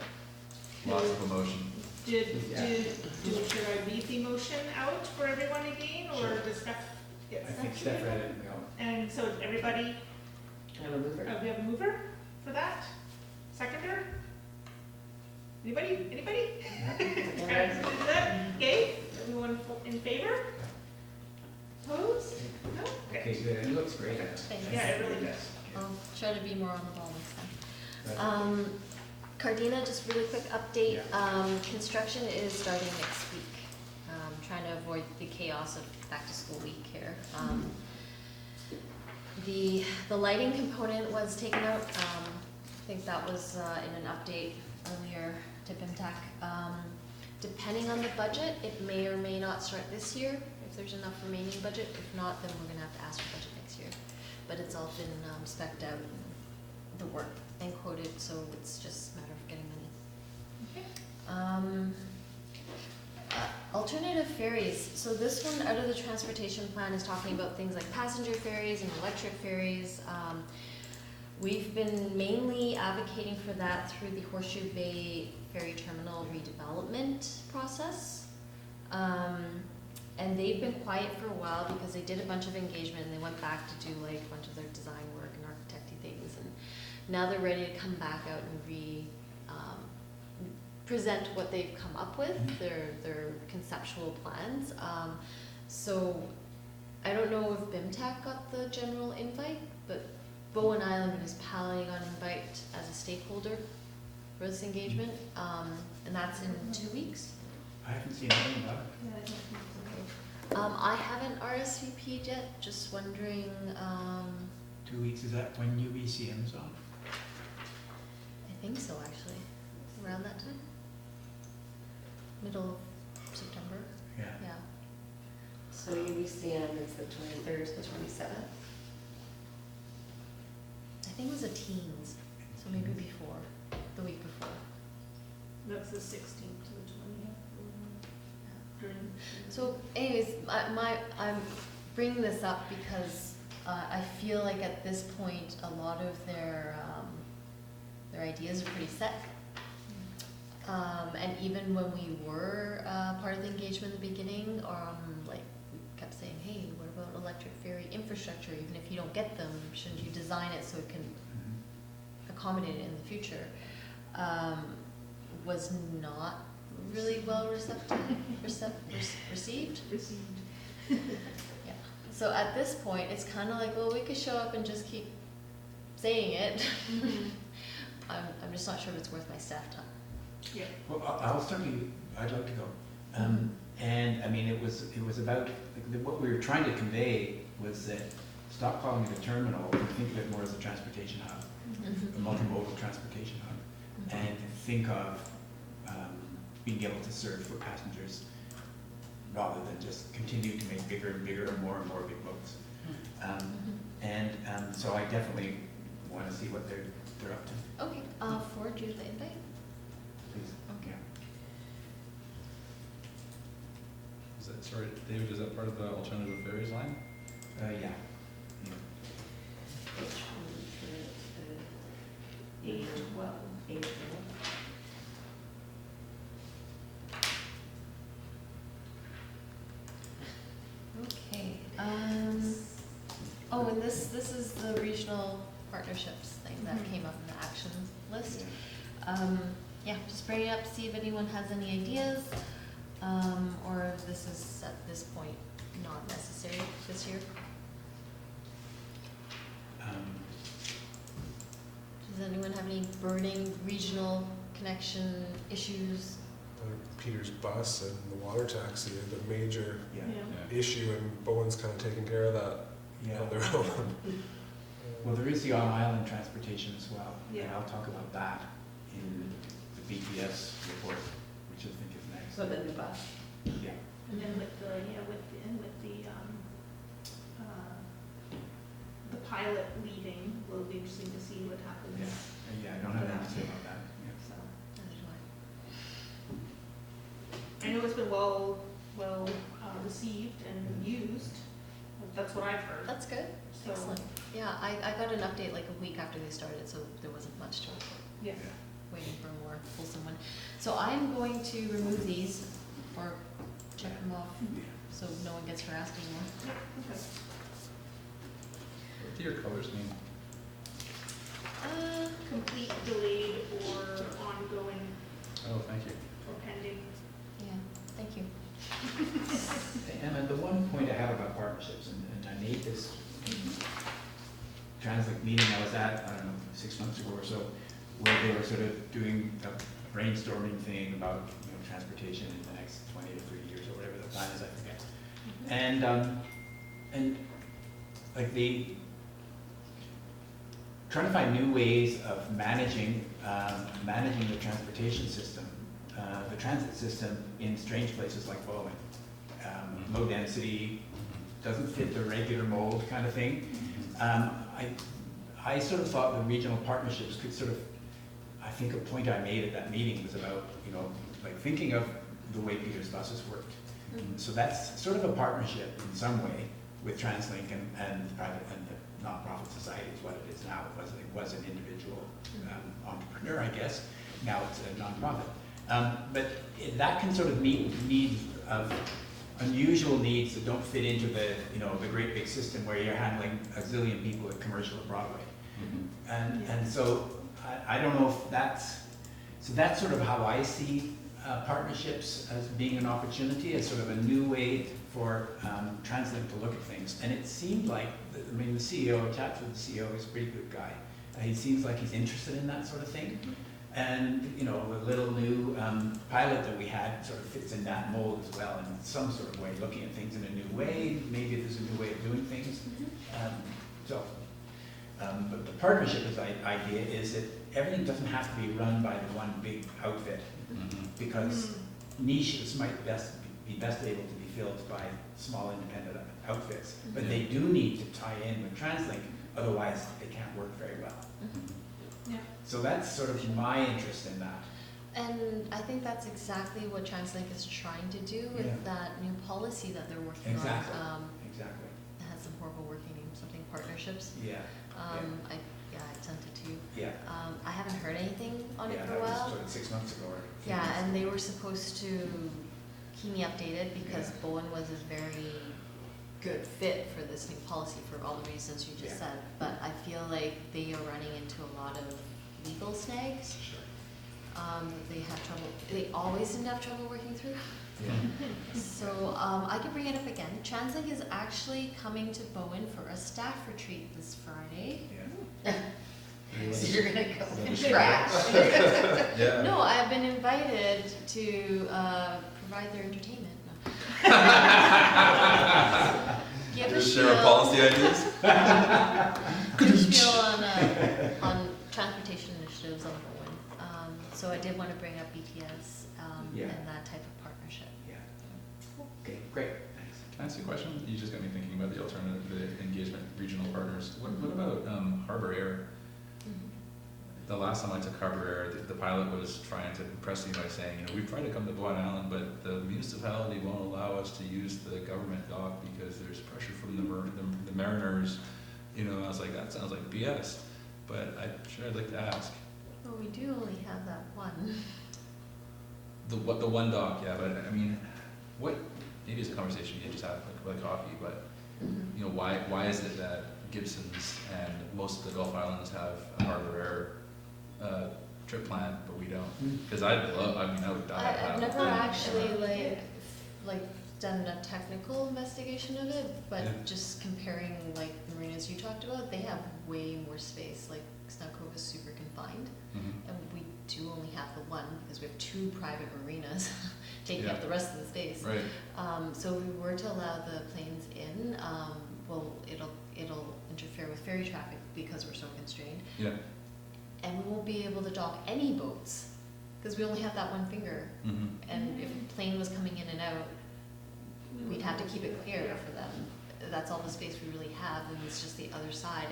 Lots of emotion. Should I read the motion out for everyone again, or Sure. does Steph get I think Steph to Steph do read it? it, and we all. And so everybody, I'm a mover. we have a mover? for that? Seconder? Anybody? Anybody? Okay, so we'll do that. Okay, everyone in favor? Opposed? No? Okay, good, and it looks great. Thanks. Yeah, it really does. I'll try to be more on the ball next time. Cardina, just really quick update. Construction is starting next week. Trying to avoid the chaos of back to school week here. The lighting component was taken out. I think that was in an update earlier to BIMTech. Depending on the budget, it may or may not start this year if there's enough remaining budget. If not, then we're gonna have to ask for budget next year. But it's all been spec'd out, the work and quoted, so it's just a matter of getting money. Okay. Alternative ferries. So this one out of the transportation plan is talking about things like passenger ferries and electric ferries. We've been mainly advocating for that through the Horseshoe Bay Ferry Terminal redevelopment process. And they've been quiet for a while because they did a bunch of engagement and they went back to do like a bunch of their design work and architecty things. And now they're ready to come back out and present what they've come up with, their conceptual plans. So I don't know if BIMTech got the general invite, but Bowen Island is piling on invite as a stakeholder for this engagement, and that's in 2 weeks. I haven't seen anything about it. I haven't RSVP'd yet, just wondering, 2 weeks, is that when UBCM's on? I think so actually, around that time? Middle of September, Yeah. yeah. So UBCM is the 23rd to the 27th. I think it was a teens, so maybe before, the week before. That's the 16th to the 20th. So anyways, I'm bringing this up because I feel like at this point, a lot of their ideas are pretty set. And even when we were part of the engagement in the beginning, like we kept saying, hey, what about electric ferry infrastructure? Even if you don't get them, shouldn't you design it so it can accommodate it in the future? Was not really well received. Yeah. So at this point, it's kind of like, well, we could show up and just keep saying it. I'm just not sure if it's worth my staff time. Yeah. Well, I'll certainly, I'd like to go. And I mean, it was about, like, what we were trying to convey was that stop calling it a terminal and think of it more as a transportation hub, a multimodal transportation hub, and think of being able to serve foot passengers rather than just continue to make bigger and bigger and more big boats. So I definitely want to see what they're up to. Okay, I'll forward you the invite. Please. Okay. Is that, sorry, David, is that part of the alternative ferries line? Yeah. Which one is it? 8/12. 8/12. Okay, oh, and this is the regional partnerships thing that came up in the action list. Yeah, just bring it up, see if anyone has any ideas, or if this is at this point not necessary this year. Does anyone have any burning regional connection issues? Peter's bus and the water taxi are the major Yeah. issue, and Bowen's kind of taking care of that Yeah. on their own. Well, there is the on-island transportation as well, and Yeah. I'll talk about that in the BPS report, which I think is next. So then the bus. Yeah. And then with the pilot leaving, will be interesting to see what happens. Yeah, I don't have anything to say about that. Yeah. So, Neither do I. I know it's been well received and used. That's what I've heard. That's good, So, excellent. Yeah, I got an update like a week after they started, so there wasn't much to report. yeah. Waiting for a more fulsome one. So I'm going to remove these or check them off so no one gets harassed anymore. Yeah, okay. What do your colors mean? complete, delayed, or ongoing, Oh, thank you. or pending. Yeah, thank you. And the one point I have about partnerships, and I made this Translink meeting I was at, I don't know, 6 months ago or so, where they were sort of doing a brainstorming thing about, you know, transportation in the next 20 to 30 years, or whatever the plan is, I forget. And like trying to find new ways of managing the transportation system, the transit system in strange places like Bowen. Low density, doesn't fit the regular mold kind of thing. I sort of thought the regional partnerships could sort of, I think a point I made at that meeting was about, you know, like thinking of the way Peter's buses worked. So that's sort of a partnership in some way with TransLink and the private and the nonprofit society is what it is now. It was an individual entrepreneur, I guess. Now it's a nonprofit. But that can sort of meet needs of unusual needs that don't fit into the, you know, the great big system where you're handling a zillion people at commercial at Broadway. And so I don't know if that's sort of how I see partnerships as being an opportunity, as sort of a new way for TransLink to look at things. And it seemed like, I mean, the CEO, I chatted with the CEO, he's a pretty good guy. He seems like he's interested in that sort of thing. And, you know, the little new pilot that we had sort of fits in that mold as well, in some sort of way, looking at things in a new way. Maybe there's a new way of doing things. But the partnership idea is that everything doesn't have to be run by the one big outfit, because niches might be best able to be filled by small independent outfits. But they do need to tie in with TransLink, otherwise they can't work very well. Yeah. So that's sort of my interest in that. And I think that's exactly what TransLink is trying to do with Yeah. that new policy that they're working Exactly. on. Exactly. It has some horrible working name, something partnerships. Yeah. I sent it to you. Yeah. I haven't heard anything on it Yeah, for that a was while. sort of 6 months ago or. a few Yeah, months and ago. they were supposed to keep me updated because Yeah. Bowen was a very good fit for this new policy for all the reasons you just Yeah. said. But I feel like they are running into a lot of legal snags. Sure. They have trouble, they always seem to have trouble working through. Yeah. So I can bring it up again. TransLink is actually coming to Bowen for a staff retreat this Friday. Yeah. So you're gonna go Yeah. trash. Yeah. No, I've been invited to provide their entertainment. No. Give a Just share spiel. our policy ideas? Give a spiel on transportation initiatives on Bowen. So I did want to bring up BTS Yeah. and that type of partnership. Yeah. Okay, great, thanks. Can I ask you a question? You just got me thinking about the alternative, the engagement regional partners. What about Harbor Air? The last time I took Harbor Air, the pilot was trying to impress me by saying, you know, we've tried to come to Bowen Island, but the municipality won't allow us to use the government dock because there's pressure from the mariners. You know, I was like, that sounds like BS. But I'd like to ask. Well, we do only have that one. The one dock, yeah, but I mean, maybe it's a conversation you just have with coffee, but you know, why is it that Gibson's and most of the Gulf Islands have a Harbor Air trip plan, but we don't? Because I would die to I've have never one. actually like done a technical investigation of it, but Yeah. just comparing like the marinas you talked about, they have way more space. Like Snow Cove is super confined, Mhm. and we do only have the one because we have 2 private marinas taking Yeah. up the rest of the space. Right. So if we were to allow the planes in, well, it'll interfere with ferry traffic because we're so constrained. Yeah. And we won't be able to dock any boats because we only have that one finger. Mm-hmm. And if a plane was coming in and out, we'd have to keep it clear for them. That's all the space we really have, and it's just the other side.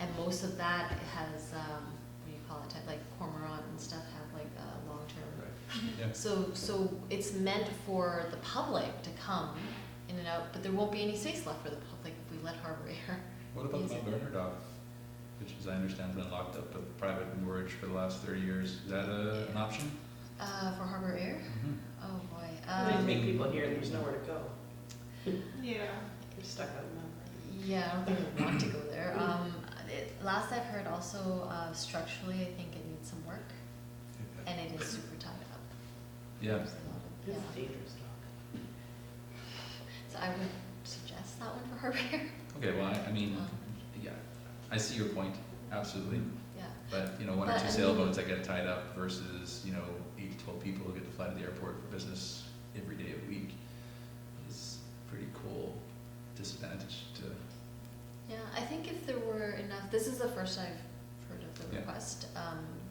And most of that has, what do you call it, type like cormorant and stuff have like long-term. Right. Yeah. So it's meant for the public to come in and out, but there won't be any space left for the public if we let Harbor Air. What about the use it. Mount Vernon dock, which, as I understand, has been locked up with private moorage for the last 30 years? Is that an option? For Harbor Air? Mm-hmm. Oh boy. They take people here and there's nowhere to go. Yeah. You're stuck out in them. Yeah, I don't think we want to go there. Last I've heard also, structurally, I think it needs some work, and it is super tied up. Yeah, There's a lot of, This yeah. is dangerous talk. So I would suggest that one for her bear. okay, well, I mean, yeah, I see your point, absolutely. Yeah. But, you know, one or But, two I sailboats that get tied up versus, you know, 8 to 12 people who get to fly to the airport for business every day of the week is pretty cool disadvantage to, Yeah, I think if there were enough, this is the first I've heard of the Yeah. request.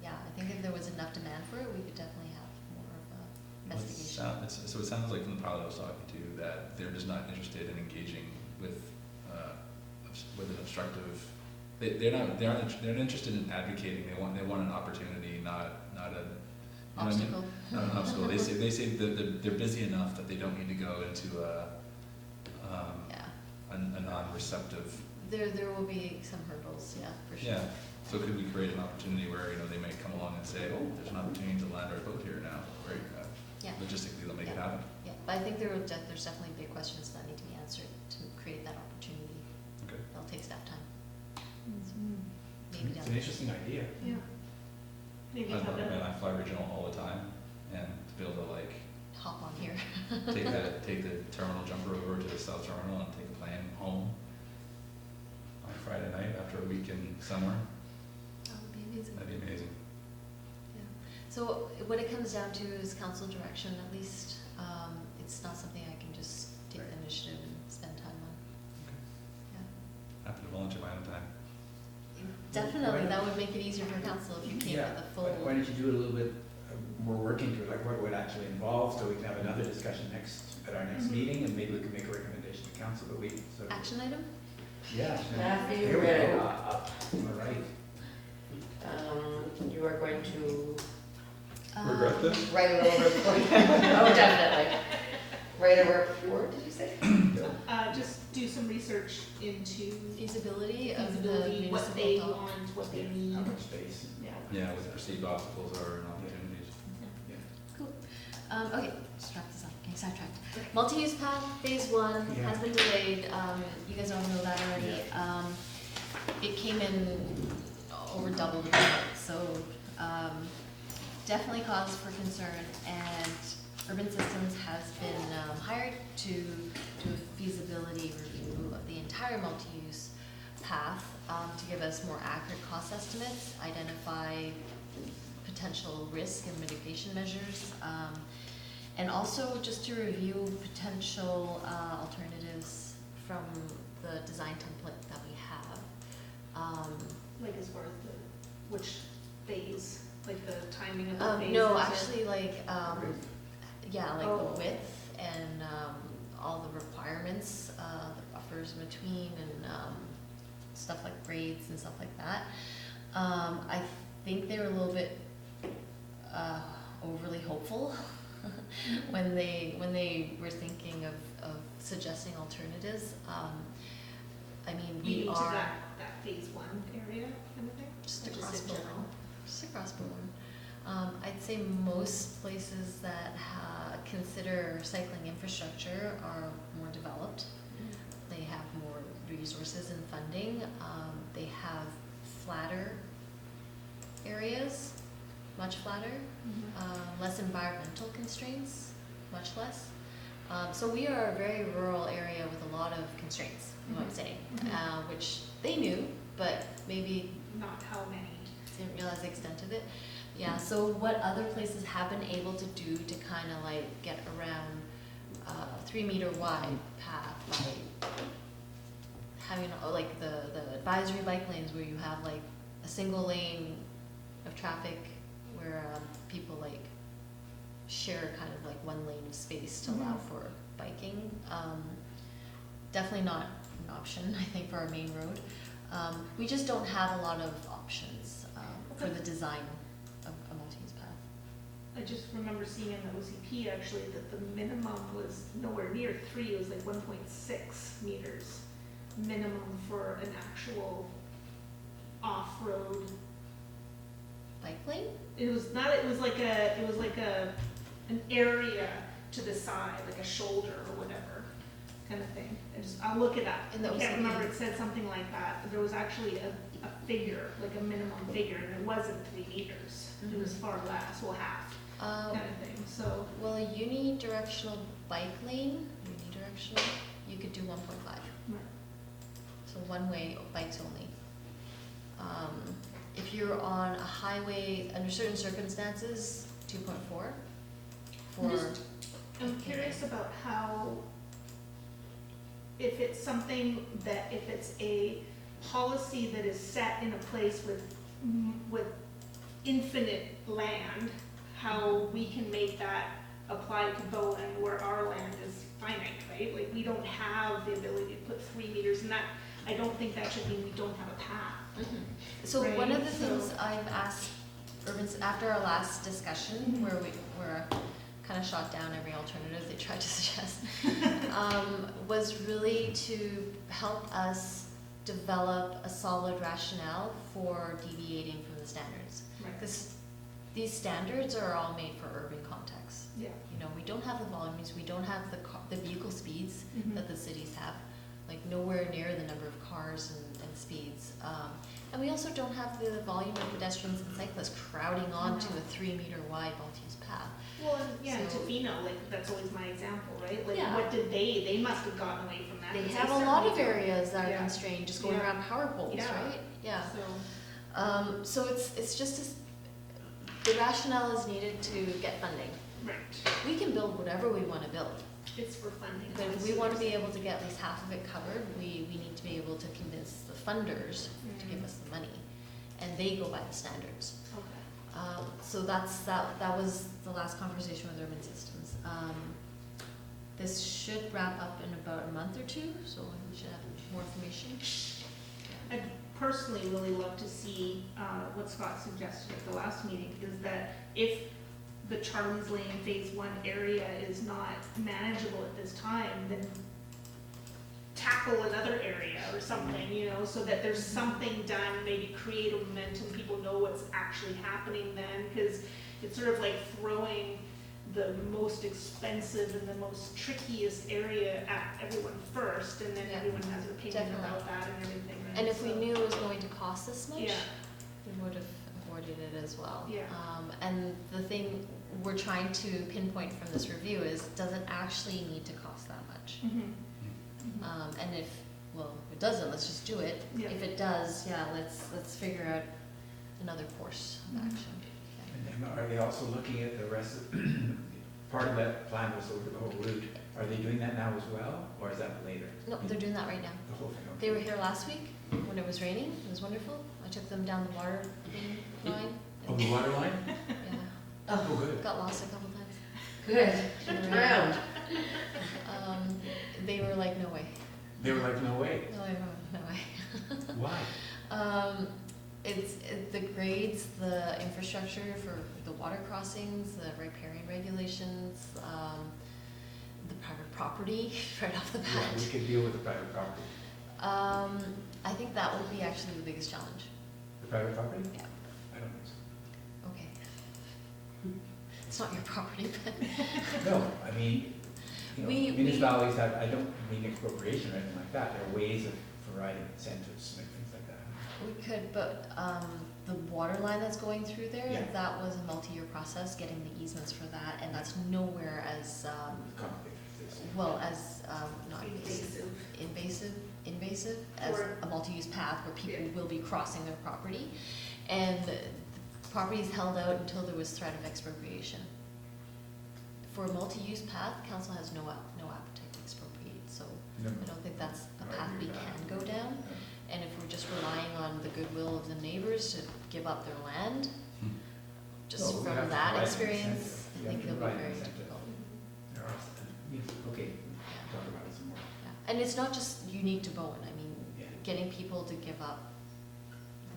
Yeah, I think if there was enough demand for it, we could definitely have more of a investigation. so it sounds like from the pilot I was talking to, that they're just not interested in engaging with an obstructive, they're not interested in advocating, they want an opportunity, not a, you know what I mean? Obstacle. Not an obstacle. They say that they're busy enough that they don't need to go into Yeah, a non-receptive. there will be some hurdles, yeah, for sure. Yeah. So could we create an opportunity where, you know, they might come along and say, oh, there's an opportunity to land our boat here now, right? Yeah. Logistically, they'll make it Yeah. happen. Yeah, but I think there's definitely big questions that need to be answered to create that opportunity. Okay. It'll take staff time, Mm-hmm. maybe It's down. an interesting idea. Yeah. Maybe I have mean, a, I fly regional all the time, and to be able to like Hop on here. take the terminal jumper over to the south terminal and take the plane home on Friday night after a week in somewhere, That would be amazing. that'd be amazing. Yeah. So what it comes down to is council direction, at least. It's not something I can just take the initiative and spend time on. Happy to volunteer my own time. Definitely, that would make it easier for council if you came Yeah, with a full. Why don't you do a little bit more work into it, like what it would actually involve, so we can have another discussion at our next Mhm. meeting, and maybe we can make a recommendation to council, but we, so. Action item? Yeah. Matthew, Here we go. Red. All right. You are going to Regret this? write a little report. Oh, definitely. Write a report, did you say? just do some research into Feasibility of the feasibility, what they municipal dock. want, what they How need. much space? Yeah. Yeah, what the perceived obstacles are and opportunities. Cool. Okay, let's wrap this up. Okay, sidetracked. Multi-use path, phase 1 Yeah. has been delayed. You guys all know that already. It came in over double the budget, so definitely cause for concern. And Urban Systems has been hired to do a feasibility review of the entire multi-use path to give us more accurate cost estimates, identify potential risk and mitigation measures, and also just to review potential alternatives from the design template that we have. Like as far as which phase, like the timing of the phases? No, or- actually, like, yeah, like Oh. the width and all the requirements, the buffers in between, and stuff like grades and stuff like that. I think they were a little bit overly hopeful when they were thinking of suggesting alternatives. I mean, You we mean to are that phase 1 area kind of thing? just Or across in Bowen. general? Just across Bowen. I'd say most places that consider recycling infrastructure are more developed. They have more resources and funding. They have flatter areas, much flatter, less environmental constraints, much less. So we are a very rural area with a lot of constraints, you know what I'm saying, which they knew, but maybe Not how many. didn't realize the extent of it. Yeah, so what other places have been able to do to kind of like get around 3-meter wide path by having like the advisory bike lanes where you have like a single lane of traffic where people like share kind of like one lane of space to allow for biking. Definitely not an option, I think, for our main road. We just don't have a lot of options for the design of a multi-use path. I just remember seeing in the OCP actually that the minimum was nowhere near 3, it was like 1.6 meters minimum for an actual off-road. Bike lane? It was not, it was like an area to the side, like a shoulder or whatever kind of thing. I'll look it up. In the I can't OCP. remember, it said something like that. There was actually a figure, like a minimum figure, and it wasn't 3 meters. It was far less, well, half, kind of thing, so. Well, a unidirectional bike lane, you could do 1.5. Right. So one way, bikes only. If you're on a highway, under certain circumstances, 2.4. I'm curious about how, if it's something that, if it's a policy that is set in a place with infinite land, how we can make that apply to Bowen where our land is finite, right? Like, we don't have the ability to put 3 meters, and that, I don't think that should mean we don't have a path. So Right, one of the so- things I've asked after our last discussion, where we were kind of shot down every alternative they tried to suggest, was really to help us develop a solid rationale for deviating from the standards. Right. Because these standards are all made for urban contexts. Yeah. You know, we don't have the volumes, we don't have the vehicle speeds that the cities have, like nowhere near the number of cars and speeds. And we also don't have the volume of pedestrians and cyclists crowding onto a 3 meter wide multi-use path. Well, and yeah, and So- Tofino, like, that's always my example, right? Like, Yeah. what did they must have gotten away from that. They 'cause have a lot of certainly areas that are Yeah. constrained, just going Yeah. around power poles, Yeah. right? Yeah. So, So it's just the rationale is needed to get funding. right, We can build whatever we want to build, it's for funding. but if we want to be able to get at least half of it covered, we need to be able to convince the funders to give us the money, and they go by the standards. Okay. So that was the last conversation with Urban Systems. This should wrap up in about a month or two, so we should have more information. I'd personally really love to see, what Scott suggested at the last meeting, is that if the Charlie's Lane Phase 1 area is not manageable at this time, then tackle another area or something, you know, so that there's something done, maybe create a momentum, people know what's actually happening then, because it's sort of like throwing the most expensive and the most trickiest area at everyone first, and then Yeah. everyone has an opinion Definitely. about that and everything. Right? And if we So, knew it was going to cost this much, Yeah, we would have avoided it as well. Yeah. And the thing we're trying to pinpoint from this review is, does it actually need to cost that much? And if it doesn't, let's just do it. Yeah. If it does, yeah, let's figure out another course of action. And then are they also looking at the rest of, part of that plan was over the whole route, are they doing that now as well, or is that later? No, they're doing that right now. The whole thing, okay. They were here last week when it was raining. It was wonderful. I took them down the water line. Oh, the water line? Yeah, Oh, good. got lost a couple times. Good, drowned. They were like, no way. They were like, no way. No way. Why? It's the grades, the infrastructure for the water crossings, the riparian regulations, the private property right off the Yeah, we bat. could deal with the private property. I think that would be actually the biggest challenge. The private property? Yeah. I don't think so. Okay. It's not your property, but No, I mean, We- municipalities have, I don't mean expropriation or anything like that, there are ways of providing incentives and things like that. we could, but the water line that's going through there, Yeah. that was a multi-year process, getting the easements for that, and that's nowhere as, Complicated, this. well, as, not invasive. invasive as Or- a multi-use path where people Yeah. will be crossing their property. And the property is held out until there was threat of expropriation. For a multi-use path, council has no appetite to expropriate, so No. I don't think that's a No, I path we agree with that. can go down. Yeah. And if we're just relying on the goodwill of the neighbors to give up their land, Hmm. just Well, we from have to that provide an experience, incentive. I We have think to it'll be provide an very incentive. difficult. There are, okay, talk about it some more. Yeah. And it's not just unique to Bowen, I mean, Yeah. getting people to give up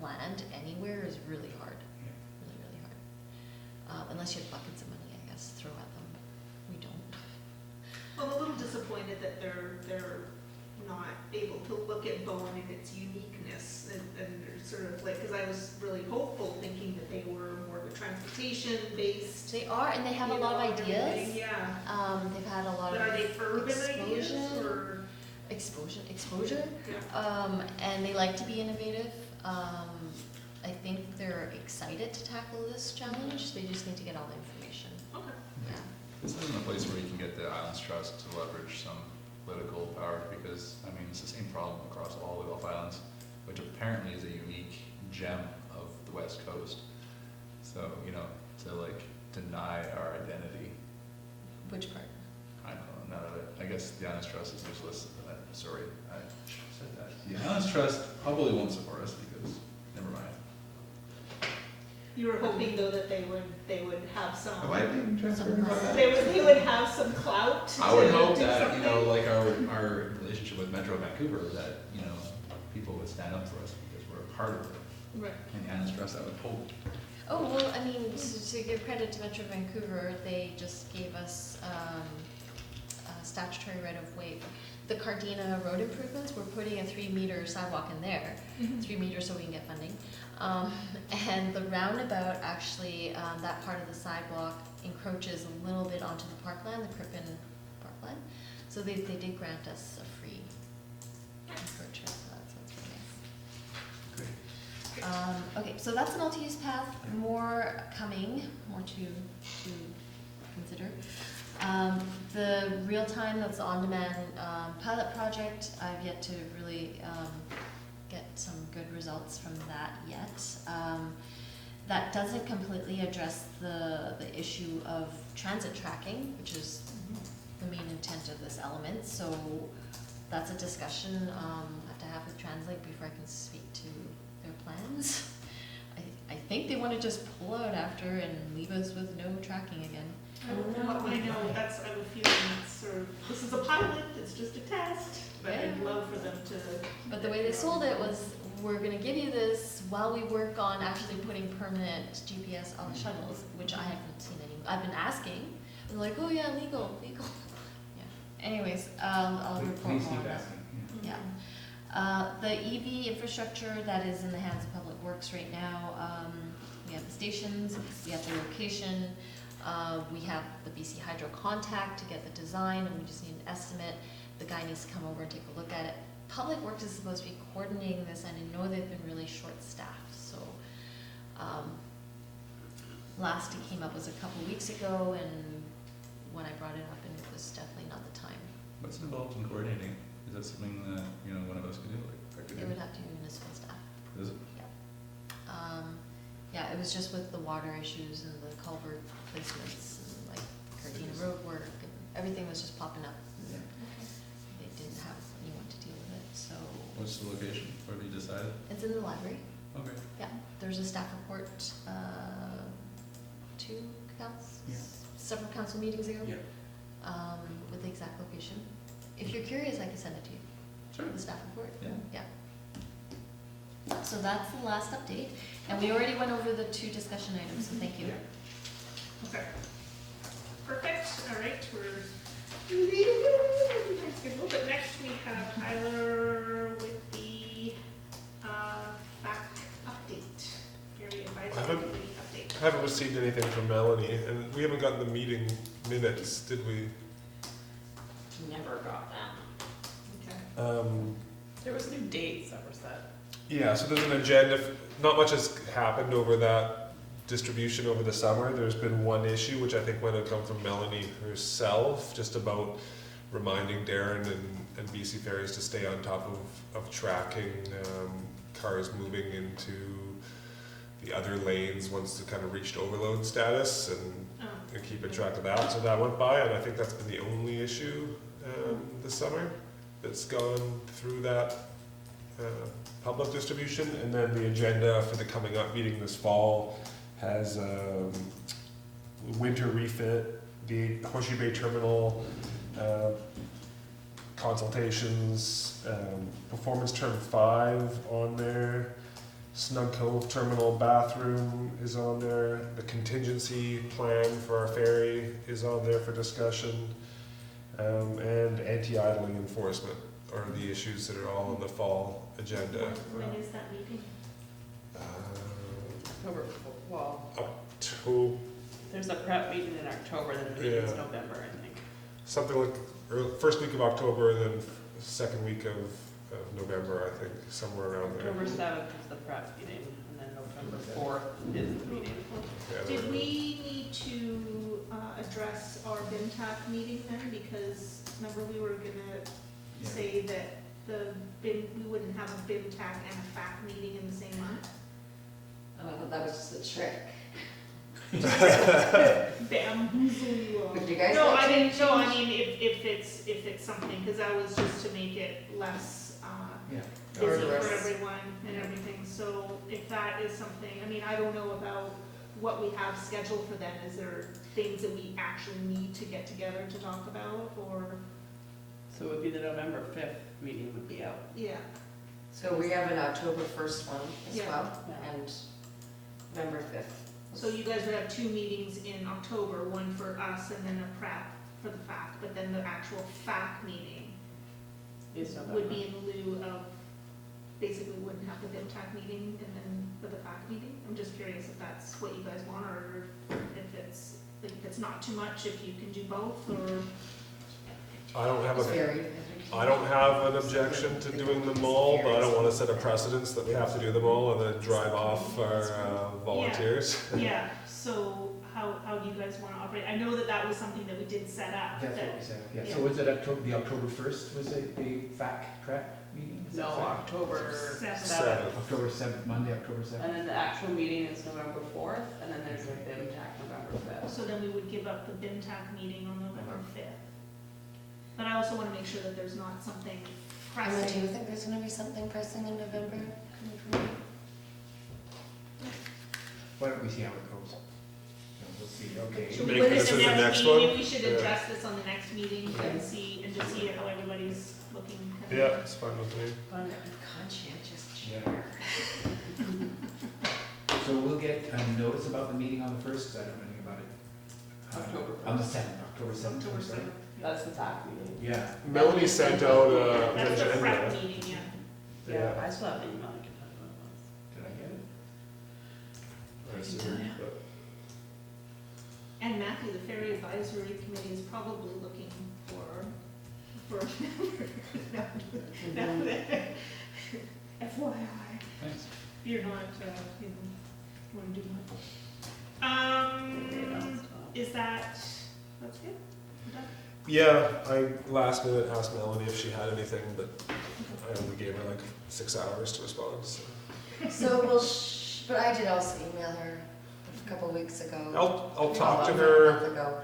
land anywhere is really hard, Yeah. really hard. Unless you have buckets of money, I guess, throw at them, but we don't. Well, I'm a little disappointed that they're not able to look at Bowen and its uniqueness, and they're sort of like, because I was really hopeful, thinking that they were more of a transportation-based. They are, and they have a you lot know, of everything, ideas. Yeah, They've had a lot but of are they urban ideas, explosion. or? exposure, Yeah. and they like to be innovative. I think they're excited to tackle this challenge, they just need to get all the information. Okay. Yeah. This isn't a place where you can get the Islands Trust to leverage some political power, because, I mean, it's the same problem across all the Gulf Islands, which apparently is a unique gem of the West Coast. So, you know, to like deny our identity, Which part? I don't know, none of it. I guess the Islands Trust is useless. Sorry, I said that. The Islands Trust probably won't support us because, never mind. You were hoping though that they would have some. Am I being transparent about that? They would have some clout to I would hope do that, you know, something. like our relationship with Metro Vancouver, that, you know, people would stand up for us because we're a part of it. Right. And the Islands Trust, I would hope. Oh, well, I mean, to give credit to Metro Vancouver, they just gave us a statutory right of way. The Cardina road improvements, we're putting a 3-meter sidewalk in there, 3 meters so we can get funding. And the roundabout, actually, that part of the sidewalk encroaches a little bit onto the parkland, the Crippen parkland. So they did grant us a free encroachment, so that's really nice. Okay, so that's a multi-use path, more coming, more to consider. The real-time, that's the on-demand pilot project, I've yet to really get some good results from that yet. That doesn't completely address the issue of transit tracking, which is the main intent of this element, so that's a discussion I have to have with TransLink before I can speak to their plans. I think they want to just pull out after and leave us with no tracking again. I know, that's, I have a feeling it's sort of, this is a pilot, it's just a test, but I'd love for them to. But the way they sold it was, we're gonna give you this while we work on actually putting permanent GPS on the shuttles, which I haven't seen any. I've been asking, and they're like, oh yeah, legal. Yeah. Anyways, I'll report Please more on keep that. asking. Yeah. The EV infrastructure, that is in the hands of Public Works right now. We have the stations, we have the location, we have the BC Hydro contact to get the design, and we just need an estimate. The guy needs to come over and take a look at it. Public Works is supposed to be coordinating this, and I know they've been really short-staffed, so last it came up was a couple weeks ago, and when I brought it up, and it was definitely not the time. What's involved in coordinating? Is that something that, you know, one of us could do? Like, I could They do? would have to be municipal staff. Is it? Yeah, it was just with the water issues and the culvert placements and like Cardina road work, and everything was just popping up. Yeah. They didn't have anyone to deal with it, so What's the location? Where have you decided? it's in the library. Okay. Yeah, there's a staff report, 2 counts, Yeah. several council meetings ago. Yeah. With the exact location. If you're curious, I can send it to you. Sure. The staff report. Yeah. Yeah. So that's the last update, and we already went over the 2 discussion items, so thank you. Yeah. Okay. Perfect, all right, we're leaving time schedule, but next we have Tyler with the back update, Ferry advisory update. I haven't received anything from Melanie, and we haven't gotten the meeting minutes, did we? Never got them. Okay. There was new dates that were set. Yeah, so there's an agenda, not much has happened over that distribution over the summer. There's been one issue, which I think might have come from Melanie herself, just about reminding Darren and BC Ferries to stay on top of tracking cars moving into the other lanes once they kind of reached overload status, and keeping track of that. So that went by, and I think that's been the only issue this summer that's gone through that public distribution. And then the agenda for the coming up meeting this fall has winter refit, the Horseshoe Bay Terminal consultations, performance term 5 on there, Snug Cove Terminal bathroom is on there, the contingency plan for our ferry is on there for discussion, and anti-idling enforcement are the issues that are all on the fall agenda. When is that meeting? October, well, October, there's a prep meeting in October, then the meeting's Yeah. November, I think. something like first week of October, and then second week of November, I think, somewhere around there. October 7th is the prep meeting, and then November September 4th is the meeting. Yeah, Did we need to address our BIMTAC meeting then? Because remember we were gonna Yeah. say that we wouldn't have a BIMTAC and a FAC meeting in the same month? I thought that was just a trick. Bamboozle you all. Would you guys No, like I to didn't, no, I change? mean, if it's something, cause that was just to make it less, Yeah. busy Or for less- everyone and everything, so if that is something, I mean, I don't know about what we have scheduled for them, is there things that we actually need to get together to talk about, or, So it would be the November 5th meeting would be out. yeah, So we have an October 1st one as Yeah. well, Yeah. and November 5th. so you guys would have 2 meetings in October, one for us and then a prep for the FAC, but then the actual FAC meeting Is November. would be in lieu of, basically wouldn't have the BIMTAC meeting and then for the FAC meeting. I'm just curious if that's what you guys want, or if it's not too much, if you can do both, or, I don't have It's a, varied. I don't have an objection to doing them all, but I don't wanna set a precedence that we have to do them all and then drive off our volunteers. yeah, so how do you guys wanna operate? I know that was something that we did set up, That's that, what we said, yeah. Yeah. So was it the October 1st was the FAC prep meeting? Is that No, correct? October Seventh. 7th. October 7th, Monday, October 7th? And then the actual meeting is November 4th, and then there's a BIMTAC November 5th. so then we would give up the BIMTAC meeting on November 5th. But I also wanna make sure that there's not something Emma, do you pressing. think there's gonna be something pressing in November? Why don't we see how it goes? So we'll see, okay. Should we Make put this this in as the next next meeting? one? Maybe we should Yeah. address this on the next meeting and just see how everybody's looking. Yeah, it's fine with me. Conscientious Yeah. chair. So we'll get a notice about the meeting on the 1st, because I don't know anything about it. October On the 7th, October 7th. October I'm sorry. 7th. That's the FAC meeting. Yeah. Melanie sent out an That's the prep agenda. meeting, yeah. Yeah, I still have the email, I can talk about Did I get it? I assume, but- And Matthew, the Ferry Advisory Committee is probably looking for a member. FYI, Thanks. you're not, want to do much. Is that's good? We're done? Yeah, I last minute asked Melanie if she had anything, but I only gave her like 6 hours to respond, so. So but I did also email her a couple of weeks ago. I'll talk to A her. month ago.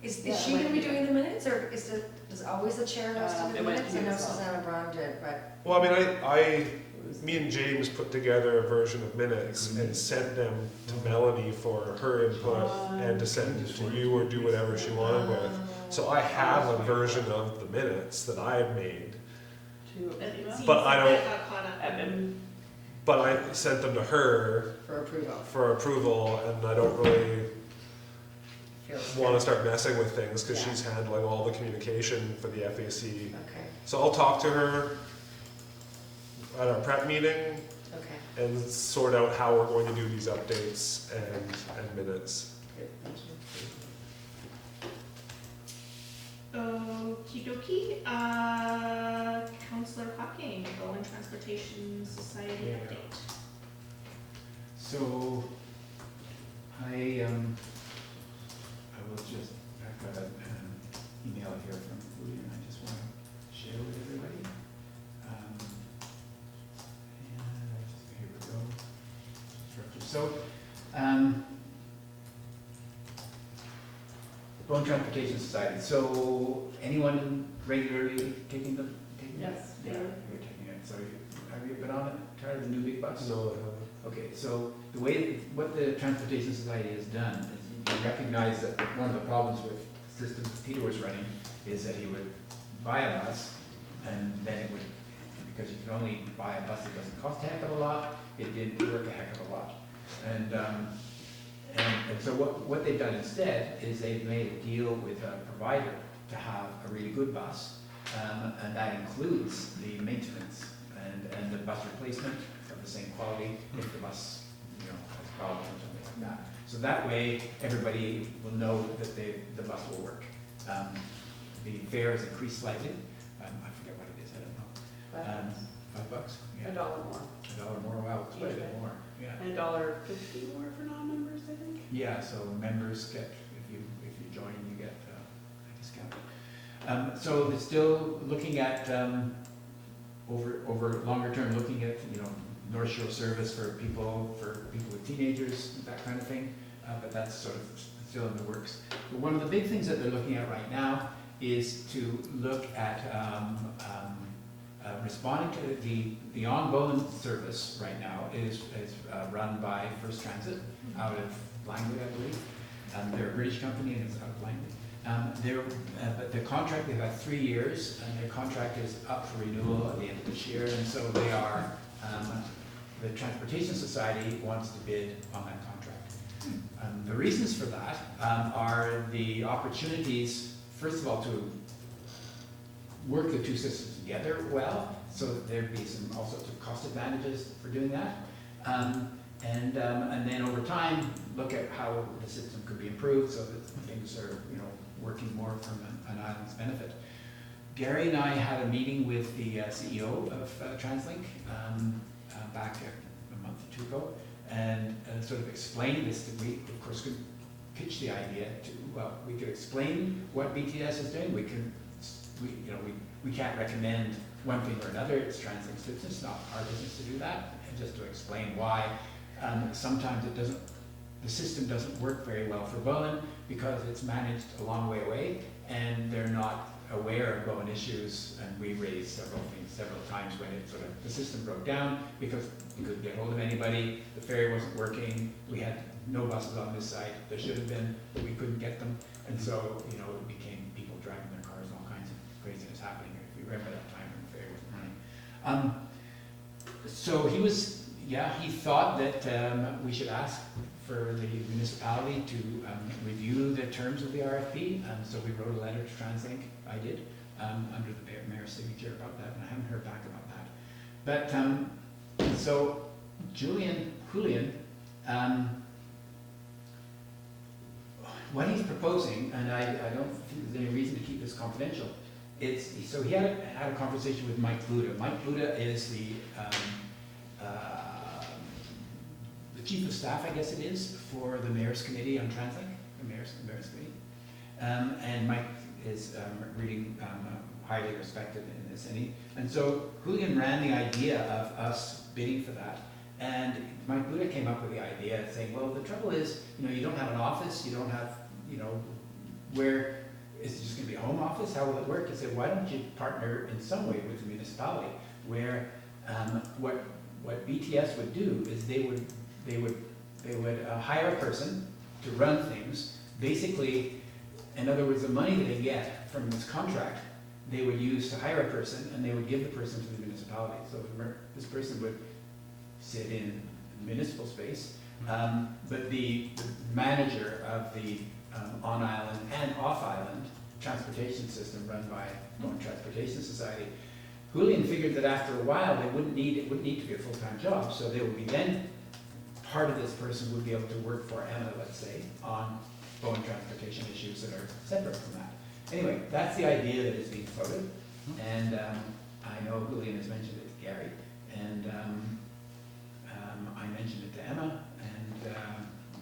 Is Yeah, she it gonna might be be. doing the minutes, or does always the chair has to do It the might minutes? be I know as well. Susanna Braun did, but Well, I mean, me and James put together a version of minutes and sent them to Melanie for her input and to send to you or do whatever she wanted with. So I have a version of the minutes that I had made, to It seems But I like don't- that got caught up. Evan. but I sent them to her for approval. for approval, and I don't really Feels want to good. start messing with things because Yeah. she's handling all the communication for the FAC. Okay, So I'll talk to her at our prep meeting okay, and sort out how we're going to do these updates and minutes. good, thank you. Okie dokie, Councillor Hocking, Bowen Transportation Society Yeah. update. So, I will just, I've got an email here from Louis, and I just want to share with everybody. Here we go. Structure. So, Bowen Transportation Society, so anyone regularly taking them? Yes. Yeah, you're taking it, so have you been on it, tired of the new big bus? No, Okay, so the way, what the Transportation Society has done is you recognize that one of the problems with the system Peter was running is that he would buy a bus, and then it would, because you can only buy a bus that doesn't cost a heck of a lot, it didn't work a heck of a lot. And so what they've done instead is they've made a deal with a provider to have a really good bus, and that includes the maintenance and the bus replacement of the same quality if the bus, has problems or something like that. So that way, everybody will know that the bus will work. The fare has increased slightly. I forget what it is, I don't know. $5? $1 more. $1 more, wow, it's quite a bit more, yeah. And $1.50 more for non-members, I think. Yeah, so members get, if you join, you get a discount. So it's still looking at, over longer term, looking at, North Shore service for people with teenagers, that kind of thing, but that's sort of still in the works. But one of the big things that they're looking at right now is to look at responding to the on Bowen service right now is run by First Transit out of Langley, I believe. They're a British company and it's out of Langley. But the contract, they've had 3 years, and their contract is up for renewal at the end of this year, and so they are, the Transportation Society wants to bid on that contract. The reasons for that are the opportunities, first of all, to work the two systems together well, so that there'd be all sorts of cost advantages for doing that. And then over time, look at how the system could be improved so that things are, working more from an island's benefit. Gary and I had a meeting with the CEO of TransLink back a month or two ago, and sort of explained this. That we, of course, could pitch the idea to. Well, we could explain what BTS is doing. We can't recommend one thing or another. It's TransLink's business. It's not our business to do that. And just to explain why sometimes the system doesn't work very well for Bowen because it's managed a long way away, and they're not aware of Bowen issues. And we raised several times when the system broke down because we couldn't get hold of anybody. The ferry wasn't working. We had no buses on this site. There should have been, but we couldn't get them. And so, it became people driving their cars, all kinds of craziness happening. If you remember that time when the ferry wasn't running. So he thought that we should ask for the municipality to review the terms of the RFP. So we wrote a letter to TransLink. I did, under the mayor's signature about that, and I haven't heard back about that. But so Julian, what he's proposing, and I don't think there's any reason to keep this confidential, so he had a conversation with Mike Buda. Mike Buda is the chief of staff, I guess it is, for the mayor's committee on TransLink, the mayor's committee. And Mike is really highly respected in this. And so Julian ran the idea of us bidding for that. And Mike Buda came up with the idea saying, well, the trouble is, you don't have an office, you don't have, where is it just going to be a home office? How will it work? He said, why don't you partner in some way with the municipality, where what BTS would do is they would hire a person to run things. Basically, in other words, the money that they get from this contract, they would use to hire a person, and they would give the person to the municipality. So this person would sit in municipal space, but the manager of the on-island and off-island transportation system run by Bowen Transportation Society, Julian figured that after a while it wouldn't need to be a full-time job, so they would be then part of this person would be able to work for Emma, let's say, on Bowen transportation issues that are separate from that. Anyway, that's the idea that is being floated, and I know Julian has mentioned it to Gary, and I mentioned it to Emma, and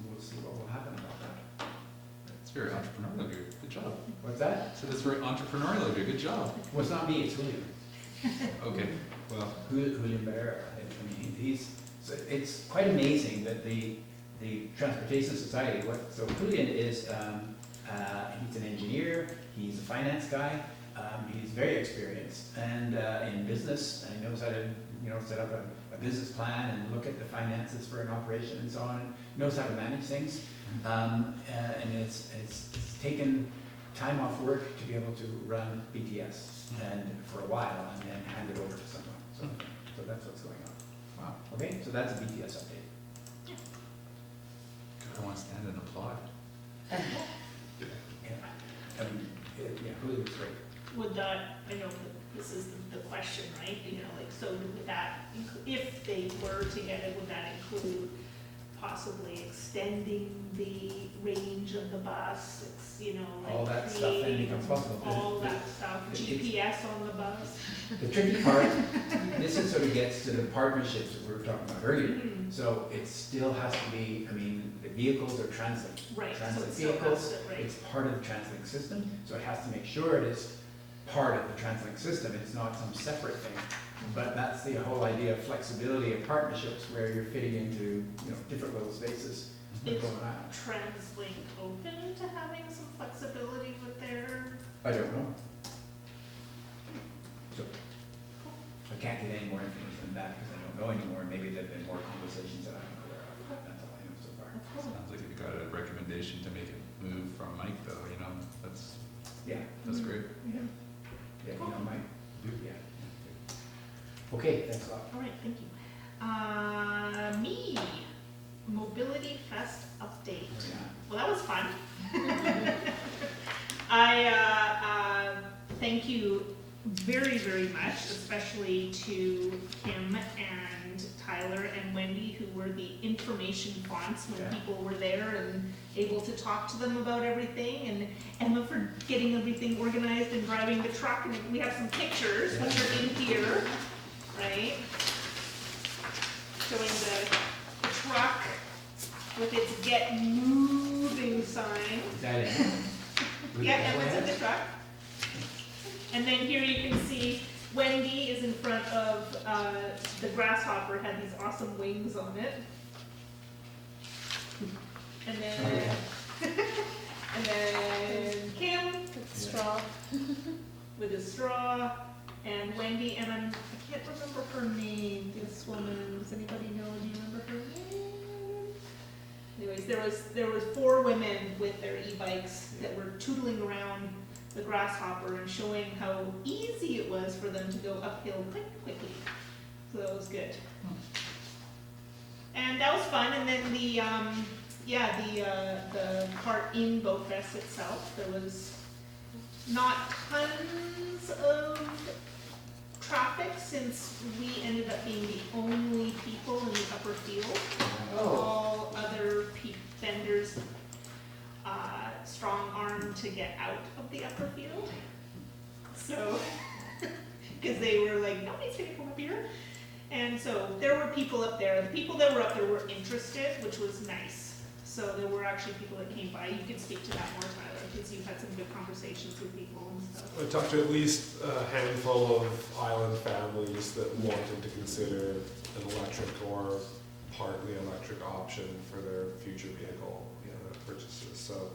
we'll see what will happen about that. It's very entrepreneurial of you. Good job. What's that? So that's very entrepreneurial of you. Good job. Well, it's not me, it's Julian. Okay. Well, Julian Barrera. I mean, so it's quite amazing that the Transportation Society, so Julian is, he's an engineer, he's a finance guy, he's very experienced and in business, and he knows how to set up a business plan and look at the finances for an operation and so on, and knows how to manage things. And it's taken time off work to be able to run BTS and for a while, and then hand it over to someone. So that's what's going on. Wow. Okay, so that's a BTS update. I want to stand and applaud. Yeah. Julian's great. Would that, I know that this is the question, right? So would that, if they were to get it, would that include possibly extending the range of the bus, All that stuff then creating becomes possible. all that stuff, It's- GPS on the bus. The tricky part, this is sort of gets to the partnerships that we were talking about earlier. Mhm. So it still has to be, I mean, the vehicles are transit Right, so transit it still has vehicles. to, right. It's part of the TransLink system, so it has to make sure it is part of the TransLink system. It's not some separate thing. But that's the whole idea of flexibility of partnerships where you're fitting into, different little spaces Is going on. TransLink open to having some flexibility with their, I don't know. So, I can't get any more information than that because I don't know anymore. Maybe there've been more conversations that I'm aware of. That's all I know so far. Sounds like if you got a recommendation to make it move from Mike though, that's Yeah, great. yeah. yeah, Mike, yeah. Okay, thanks a lot. All right, thank you. Me, Mobility Fest update. Yeah. Well, that was fun. I thank you very, very much, especially to Kim and Tyler and Wendy, who were the information fonts when Yeah. people were there and able to talk to them about everything, and Emma for getting everything organized and driving the truck, and we have some pictures which are in here, right? Showing the truck with its Get Moving sign. Is that it? Yeah, Emma's in the truck. And then here you can see Wendy is in front of the grasshopper, had these awesome wings on it. And then, and then Kim Straw. with a straw, and Wendy, and I can't remember her name, this woman, does anybody know, do you remember her name? Anyways, there was 4 women with their e-bikes that were tootling around the grasshopper and showing how easy it was for them to go uphill quickly. So that was good. And that was fun, and then the part in Bowfest itself, there was not tons of traffic since we ended up being the only people in the upper field. All other vendors strong arm to get out of the upper field. So, because they were like, nobody's gonna come up here. And so there were people up there. The people that were up there were interested, which was nice. So there were actually people that came by. You could speak to that more, Tyler, because you had some good conversations with people and stuff. I talked to at least a handful of island families that wanted to consider an electric or partly electric option for their future vehicle purchases. So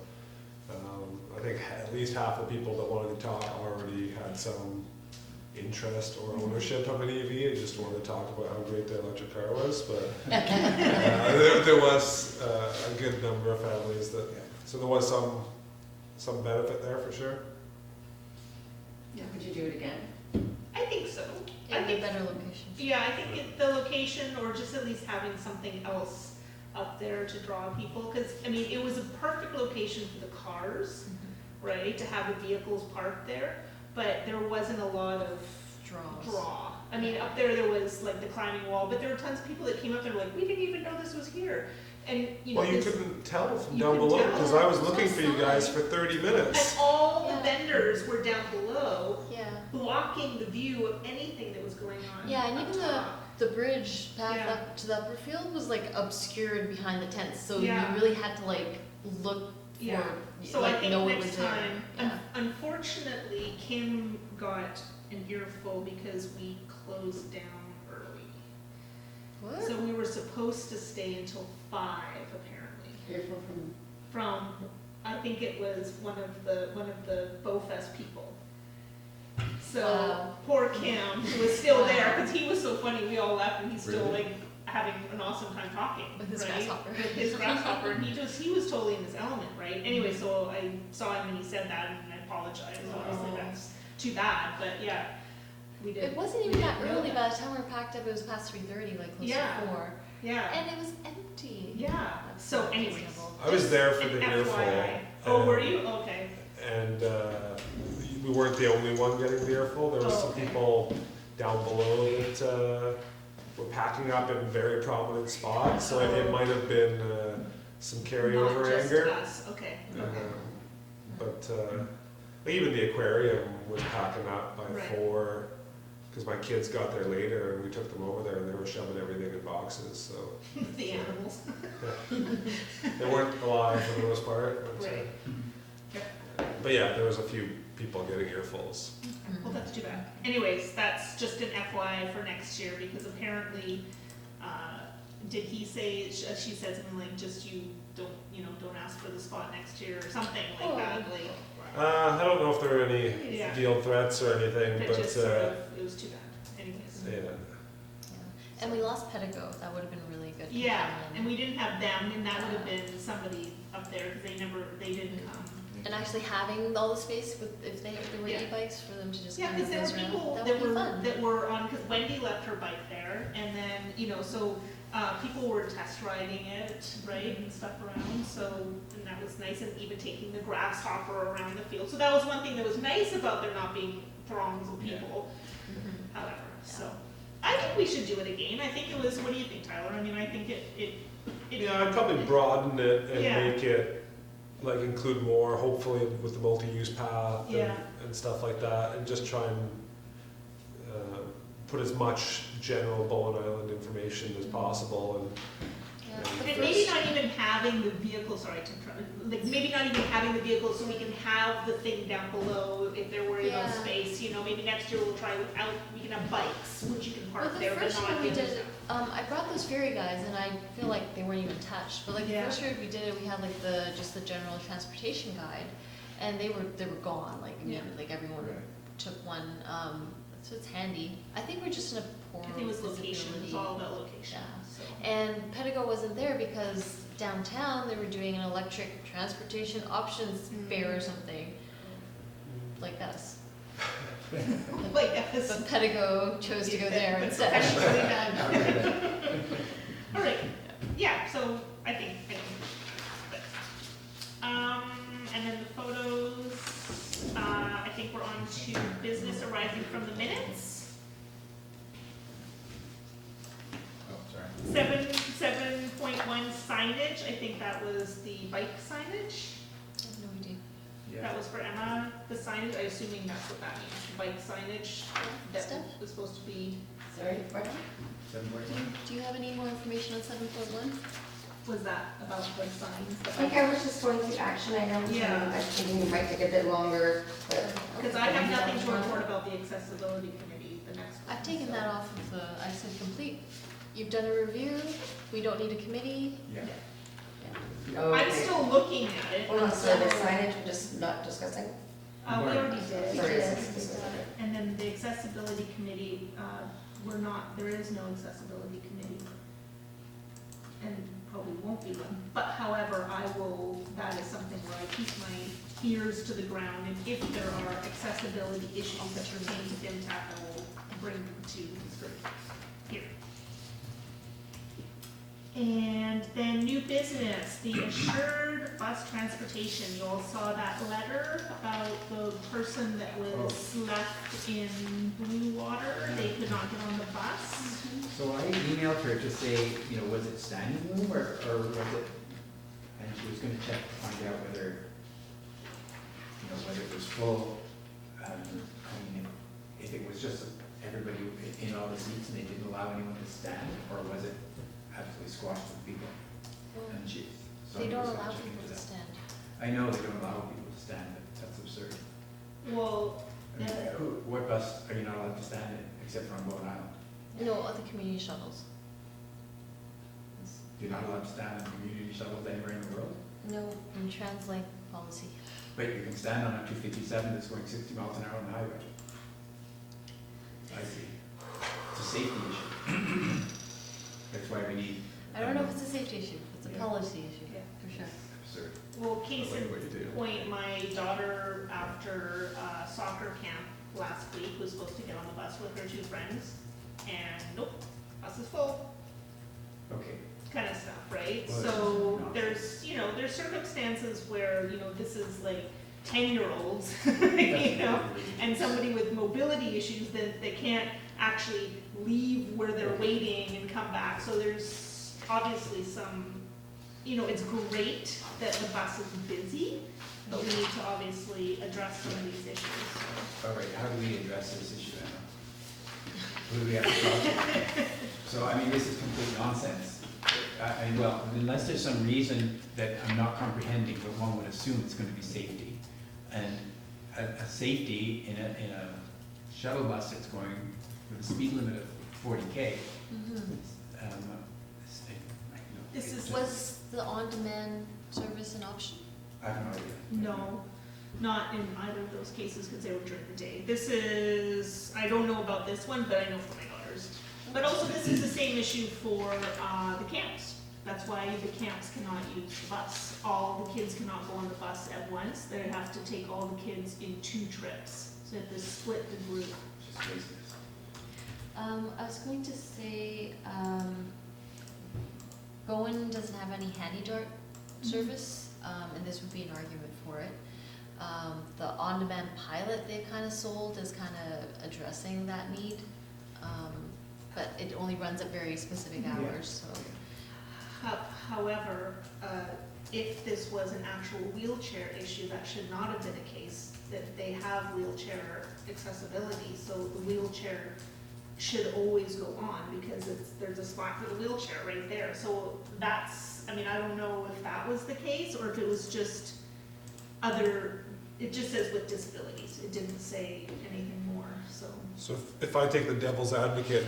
I think at least half the people that wanted to talk already had some interest or ownership of an EV. I just wanted to talk about how great the electric car was, but there was a good number of families that, so there was some benefit there for sure. Yeah, could you do it again? I think so. It'd be a better location. Yeah, I think the location, or just at least having something else up there to draw people, because, I mean, it was a perfect location for the cars, right, to have the vehicles parked there, but there wasn't a lot of draw. I mean, up there was like the climbing wall, but there were tons of people that came up there like, we didn't even know this was here. And, Well, you couldn't tell from you down couldn't below, tell. because I was looking for you guys for 30 and minutes. all Yeah. the vendors were down below, Yeah. blocking the view of anything that was going on. Yeah, and up even top. the bridge path Yeah. up to the upper field was like obscured behind the tents, so Yeah. you really had to like look for, Yeah. So like I think know it next was there. time, Yeah. Unfortunately, Kim got an earful because we closed down early. What? So we were supposed to stay until 5 apparently. Fearful From, I think it was one of the Bowfest people. So Wow. poor Kim, who was still there, Wow. because he was so funny, we all left and he's still Really? like having an awesome time talking. With his right? grasshopper. With his grasshopper, and he was totally in his element, right? Anyway, so I saw him and he said that, and I apologized, obviously Oh. that's too bad, but yeah, we did. It wasn't we even that didn't know early. By the time we were packed up, it was past 3:30, like close Yeah. to 4, Yeah, and it was empty. yeah, That's so not anyways. reasonable. I was there for An the earful. FYI. Oh, were you? Okay. And we weren't the only one getting the earful. There was Oh, some okay. people down below that were packing up in very prominent spots, so it might have been some carryover Not just anger. us, okay. But even the aquarium was packing up by Right. 4, because my kids got there later and we took them over there and they were shoving everything in boxes, so. The animals. They weren't alive for the most part. But, Right. but yeah, there was a few people getting earfuls. Well, that's too bad. Anyways, that's just an FYI for next year, because apparently, did he say, she said something like, just don't ask for the spot next year, or something like that, like. I don't know if there were any Yeah. field threats or anything, It but just sort of, it was too bad, anyways. yeah. And we lost Pedigo, that would have been really good. Yeah, companion. and we didn't have them, and that would have been somebody up there, because they didn't come. And actually having all the space with, if there were Yeah. e-bikes for them to just Yeah, kind of because there buzz were around, people that that would be fun. were on, because Wendy left her bike there, and then, so, people were test riding it, right, and stuff around, so, and that was nice, and even taking the grasshopper around the field. So that was one thing that was nice about there not being throngs of people, however, so. I think we should do it again. I think it was, what do you think, Tyler? I mean, I think it Yeah, I'd probably broaden it and Yeah. make it, like, include more, hopefully with the multi-use path Yeah. and stuff like that, and just try and put as much general Bowen Island information as possible, and Yeah. and And maybe not even having the vehicle, sorry to interrupt, like maybe not even having the vehicle so we can have the thing down below if they're worried about Yeah. space, maybe next year we'll try without, we can have bikes, which you can Well, park the there, but first not year we vehicles. did, I brought those Ferry guys and I feel like they weren't even touched, but like the Yeah. first year we did it, we had like just the general transportation guide, and they were gone, like immediately, like everyone took one, so it's handy. I think we're just in a poor I think it was location, visibility. it's all about location, Yeah. so. And Pedigo wasn't there because downtown they were doing an electric transportation options fair or something, like us. Like, yes. But Pedigo chose to go there But instead. professionally done. All right, yeah, so I think. And then the photos, I think we're on to business arising from the minutes. Oh, sorry. 7.1 signage, I think that was the bike signage. I have no idea. That was for Emma, the signage, I'm assuming that's what that means, bike signage that Stuff. was supposed to be, Sorry, pardon? 7.1? Do you have any more information on 7.1? was that about the signs? I think I was just going through action items, Yeah. and I was thinking it might take a bit longer, but. Because I have nothing to report about the accessibility committee, the next one. I've taken so. that off of I said complete. You've done a review, we don't need a committee. Yeah. Oh, I'm okay. still looking at it. Hold on, so the signage we're just not discussing? We already did. Sorry, did. this is- And then the accessibility committee, there is no accessibility committee. And probably won't be one, but however, that is something where I keep my ears to the ground, and if there are accessibility issues that pertain to FinTech, I will bring them to the group here. And then new business, the assured bus transportation, you all saw that letter about the person that was left in Blue Water, they could not get on the bus. So I emailed her to say, was it standing room or was it, and she was gonna check to find out whether, whether it was full. I mean, if it was just everybody in all the seats and they didn't allow anyone to stand, or was it absolutely squashed with people? And They somebody don't was allow checking people into to that. stand. I know they don't allow people to stand, but that's absurd. Well, I mean, what bus are you not allowed to stand in, except for on Bowen Island? No, other community shuttles. You're not allowed to stand in community shuttles anywhere in the world? No, in translate policy. But you can stand on a 257 that's going 60 miles an hour on the highway. I see. It's a safety issue. That's why we need. I don't know if it's a safety issue, it's a Yeah. policy issue, Yeah. for sure. Absurd. well, case in What you do. point, my daughter, after soccer camp last week, was supposed to get on the bus with her two friends, and nope, bus is full, Okay. kind of stuff, right? Well, So no. there's circumstances where, this is like, 10-year-olds, you know, and somebody with mobility issues that they can't actually leave where they're waiting and come back. So there's obviously some, you know, it's great that the bus is busy, but we need to obviously address some of these issues. All right, how do we address this issue, Anna? Who do we have to talk to? So, I mean, this is complete nonsense. Well, unless there's some reason that I'm not comprehending, but one would assume it's gonna be safety. And a safety in a shuttle bus that's going with a speed limit of 40K. This is Was the on-demand service an option? I have no idea. No, not in either of those cases because they were during the day. This is, I don't know about this one, but I know for my daughters. But also this is the same issue for the camps. That's why the camps cannot use the bus. All the kids cannot go on the bus at once. They have to take all the kids in 2 trips. So they have to split the group. Just craziness. I was going to say, Bowen doesn't have any handy dart service, and this would be an argument for it. The on-demand pilot they kind of sold is kind of addressing that need, but it only runs at very specific hours, so. However, if this was an actual wheelchair issue, that should not have been a case, that they have wheelchair accessibility, so the wheelchair should always go on because there's a spot for the wheelchair right there. So that's, I mean, I don't know if that was the case or if it was just other, it just says with disabilities. It didn't say anything more, so. So if I take the devil's advocate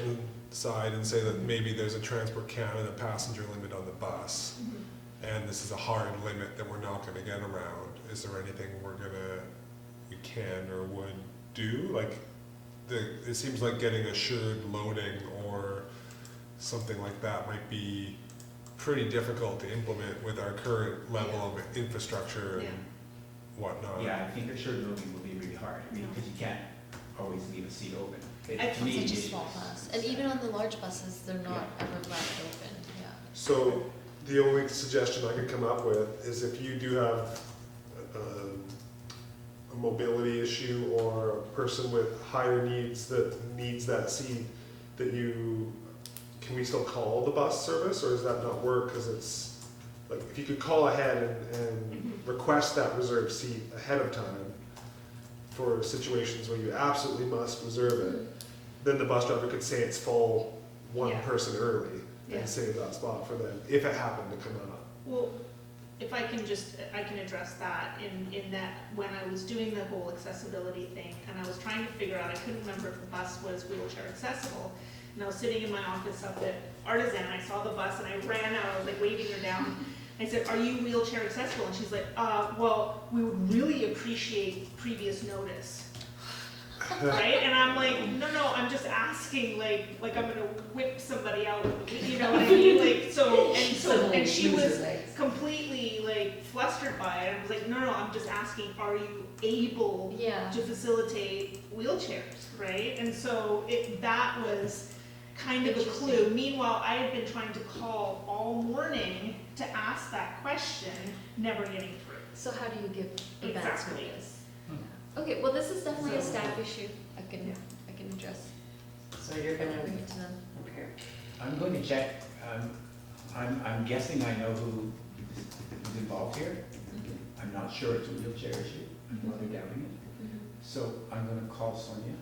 side and say that maybe there's a Transport Canada passenger limit on the bus, and this is a hard limit that we're not gonna get around, is there anything we can or would do? Like, it seems like getting assured loading or something like that might be pretty difficult to implement with our current level of infrastructure and whatnot. Yeah, I think assured loading will be really hard, I mean, because you can't always leave a seat open. It's To me, Such a it's- small bus, and even on the large buses, they're not ever left open, yeah. So the only suggestion I could come up with is if you do have a mobility issue or a person with higher needs that needs that seat, can we still call the bus service, or does that not work? Because it's, like, if you could call ahead and request that reserved seat ahead of time for situations where you absolutely must reserve it, then the bus driver could say it's full one person early and save that spot for them, if it happened to come up. Well, if I can address that in that when I was doing the whole accessibility thing and I was trying to figure out, I couldn't remember if the bus was wheelchair accessible. And I was sitting in my office up at Artisan and I saw the bus and I ran out, I was like waving her down. I said, "Are you wheelchair accessible?" And she's like, well, we would really appreciate previous notice. Right? And I'm like, no, I'm just asking, like I'm gonna whip somebody out, you know what I mean? Like, and she was completely like flustered by it. I was like, no, I'm just asking, are you able to facilitate wheelchairs, right? And so that was kind of a clue. Meanwhile, I had been trying to call all morning to ask that question, never getting through. So how do you give advance Exactly. notice? Okay, well, this is definitely a staff issue I can address, So you're bring gonna, it to them. okay. I'm going to check, I'm guessing I know who is involved here. I'm not sure it's a wheelchair issue, I'm rather doubting it. So I'm gonna call Sonia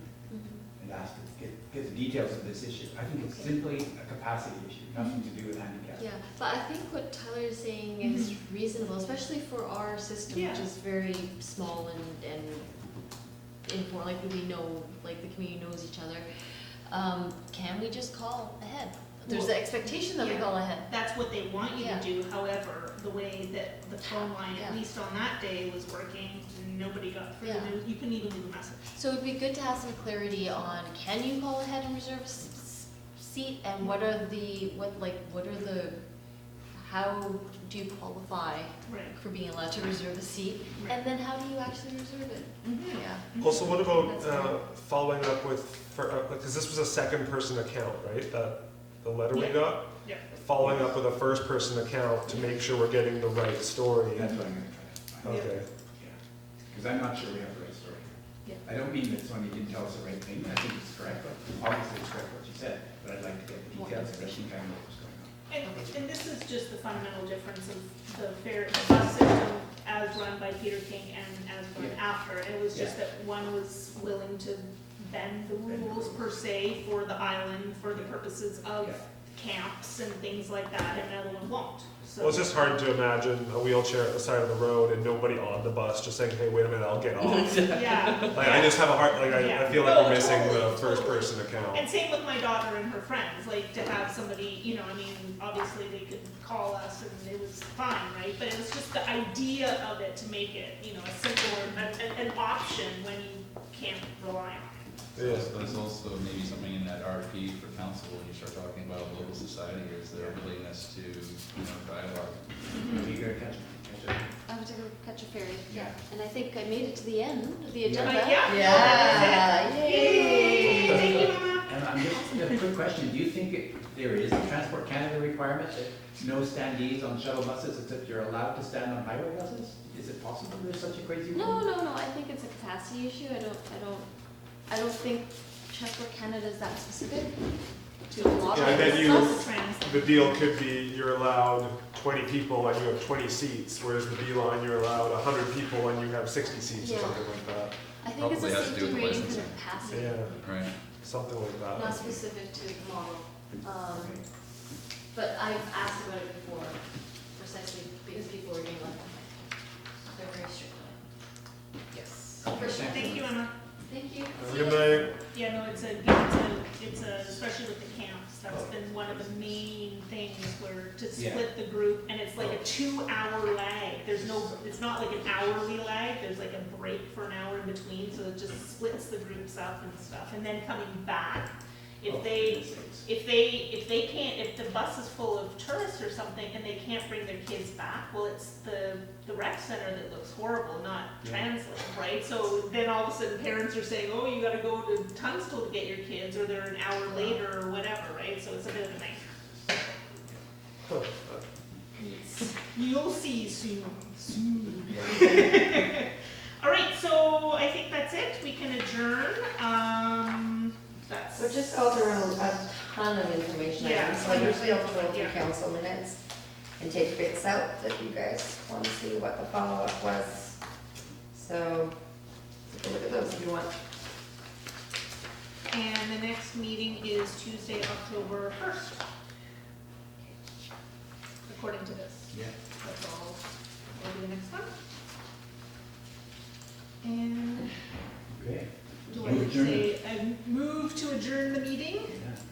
and ask her to get the details of this issue. I think it's simply a capacity issue, nothing to do with handicap. Yeah, but I think what Tyler is saying is reasonable, especially for our system, which is very small and informal, like we know, like the community knows each other. Can we just call ahead? There's the expectation that we call ahead. That's what they want you to do, however, the way that the phone line, at least on that day, was working, nobody got through. You couldn't even leave a message. So it'd be good to have some clarity on, can you call ahead and reserve a seat, and how do you qualify for being allowed to reserve a seat, and then how do you actually reserve it? Yeah. Also, what about following up with, because this was a second person account, right? The letter we got? Yeah. Following up with a first person account to make sure we're getting the right story. That's what I'm gonna try. Okay. Yeah. because I'm not sure we have the right story. Yeah. I don't mean that Sonia didn't tell us the right thing, I think it's correct, but obviously it's correct what she said, but I'd like to get the details so that we kind of know what's going on. And this is just the fundamental difference of the bus system as run by Peter King and as run after. And it was just that one was willing to bend the rules per se for the island, for the purposes of camps and things like that, and the other one won't. So Well, it's just hard to imagine a wheelchair at the side of the road and nobody on the bus just saying, hey, wait a minute, I'll get off. yeah. Like, I just have a hard, like, Yeah. I feel like No, we're missing the totally, first totally. person account. And same with my daughter and her friends, like to have somebody, you know, I mean, obviously they could call us and it was fine, right? But it was just the idea of it to make it, you know, a simple, an option when you can't rely on it. Yeah. So there's also maybe something in that RFP for council when you start talking about local society, is their willingness to, dialogue. You gotta catch it. I was going to catch a ferry. Yeah. And I think I made it to the end of the Yeah. agenda. Yeah, Yay! Thank you, Emma. And I'm just, a quick question, do you think there is a Transport Canada requirement that no standees on shuttle buses, except you're allowed to stand on highway buses? Is it possible there's such a crazy rule? No, I think it's a capacity issue. I don't think Transport Canada is that specific to a lot Yeah, of and then stuff. the deal could be you're allowed 20 people and you have 20 seats, whereas the B line you're allowed 100 people and you have 60 seats or Yeah. something like that. I think it's Probably a has to do safety with the rating for licensing. capacity, Yeah, Right. something like that. not specific to the model. But I've asked about it before, precisely because people were being left behind. They're very strict on it. Yes. Okay. Thank you, Emma. Thank you. Have a good night. Yeah, no, it's especially with the camps, that's been one of the main things where to split the group, and it's like a 2-hour lag. It's not like an hourly lag, there's like a break for an hour in between, so it just splits the groups up and stuff, and then coming back. If the bus is full of tourists or something and they can't bring their kids back, well, it's the rec center that looks horrible, not Translate, right? So then all of a sudden parents are saying, oh, you gotta go to Tunstall to get your kids, or they're an hour later or whatever, right? So it's a bit of a nightmare. You'll see soon. All right, so I think that's it. We can adjourn. So just go through a ton of information. Yeah. So I usually I'll go through Yeah. council minutes and take bits out that you guys want to see what the follow-up was. So take a look at those if you want. And the next meeting is Tuesday, October 1st. According to this. Yeah. That's all. Will be the next one. And Okay. do I say, I move to adjourn the meeting?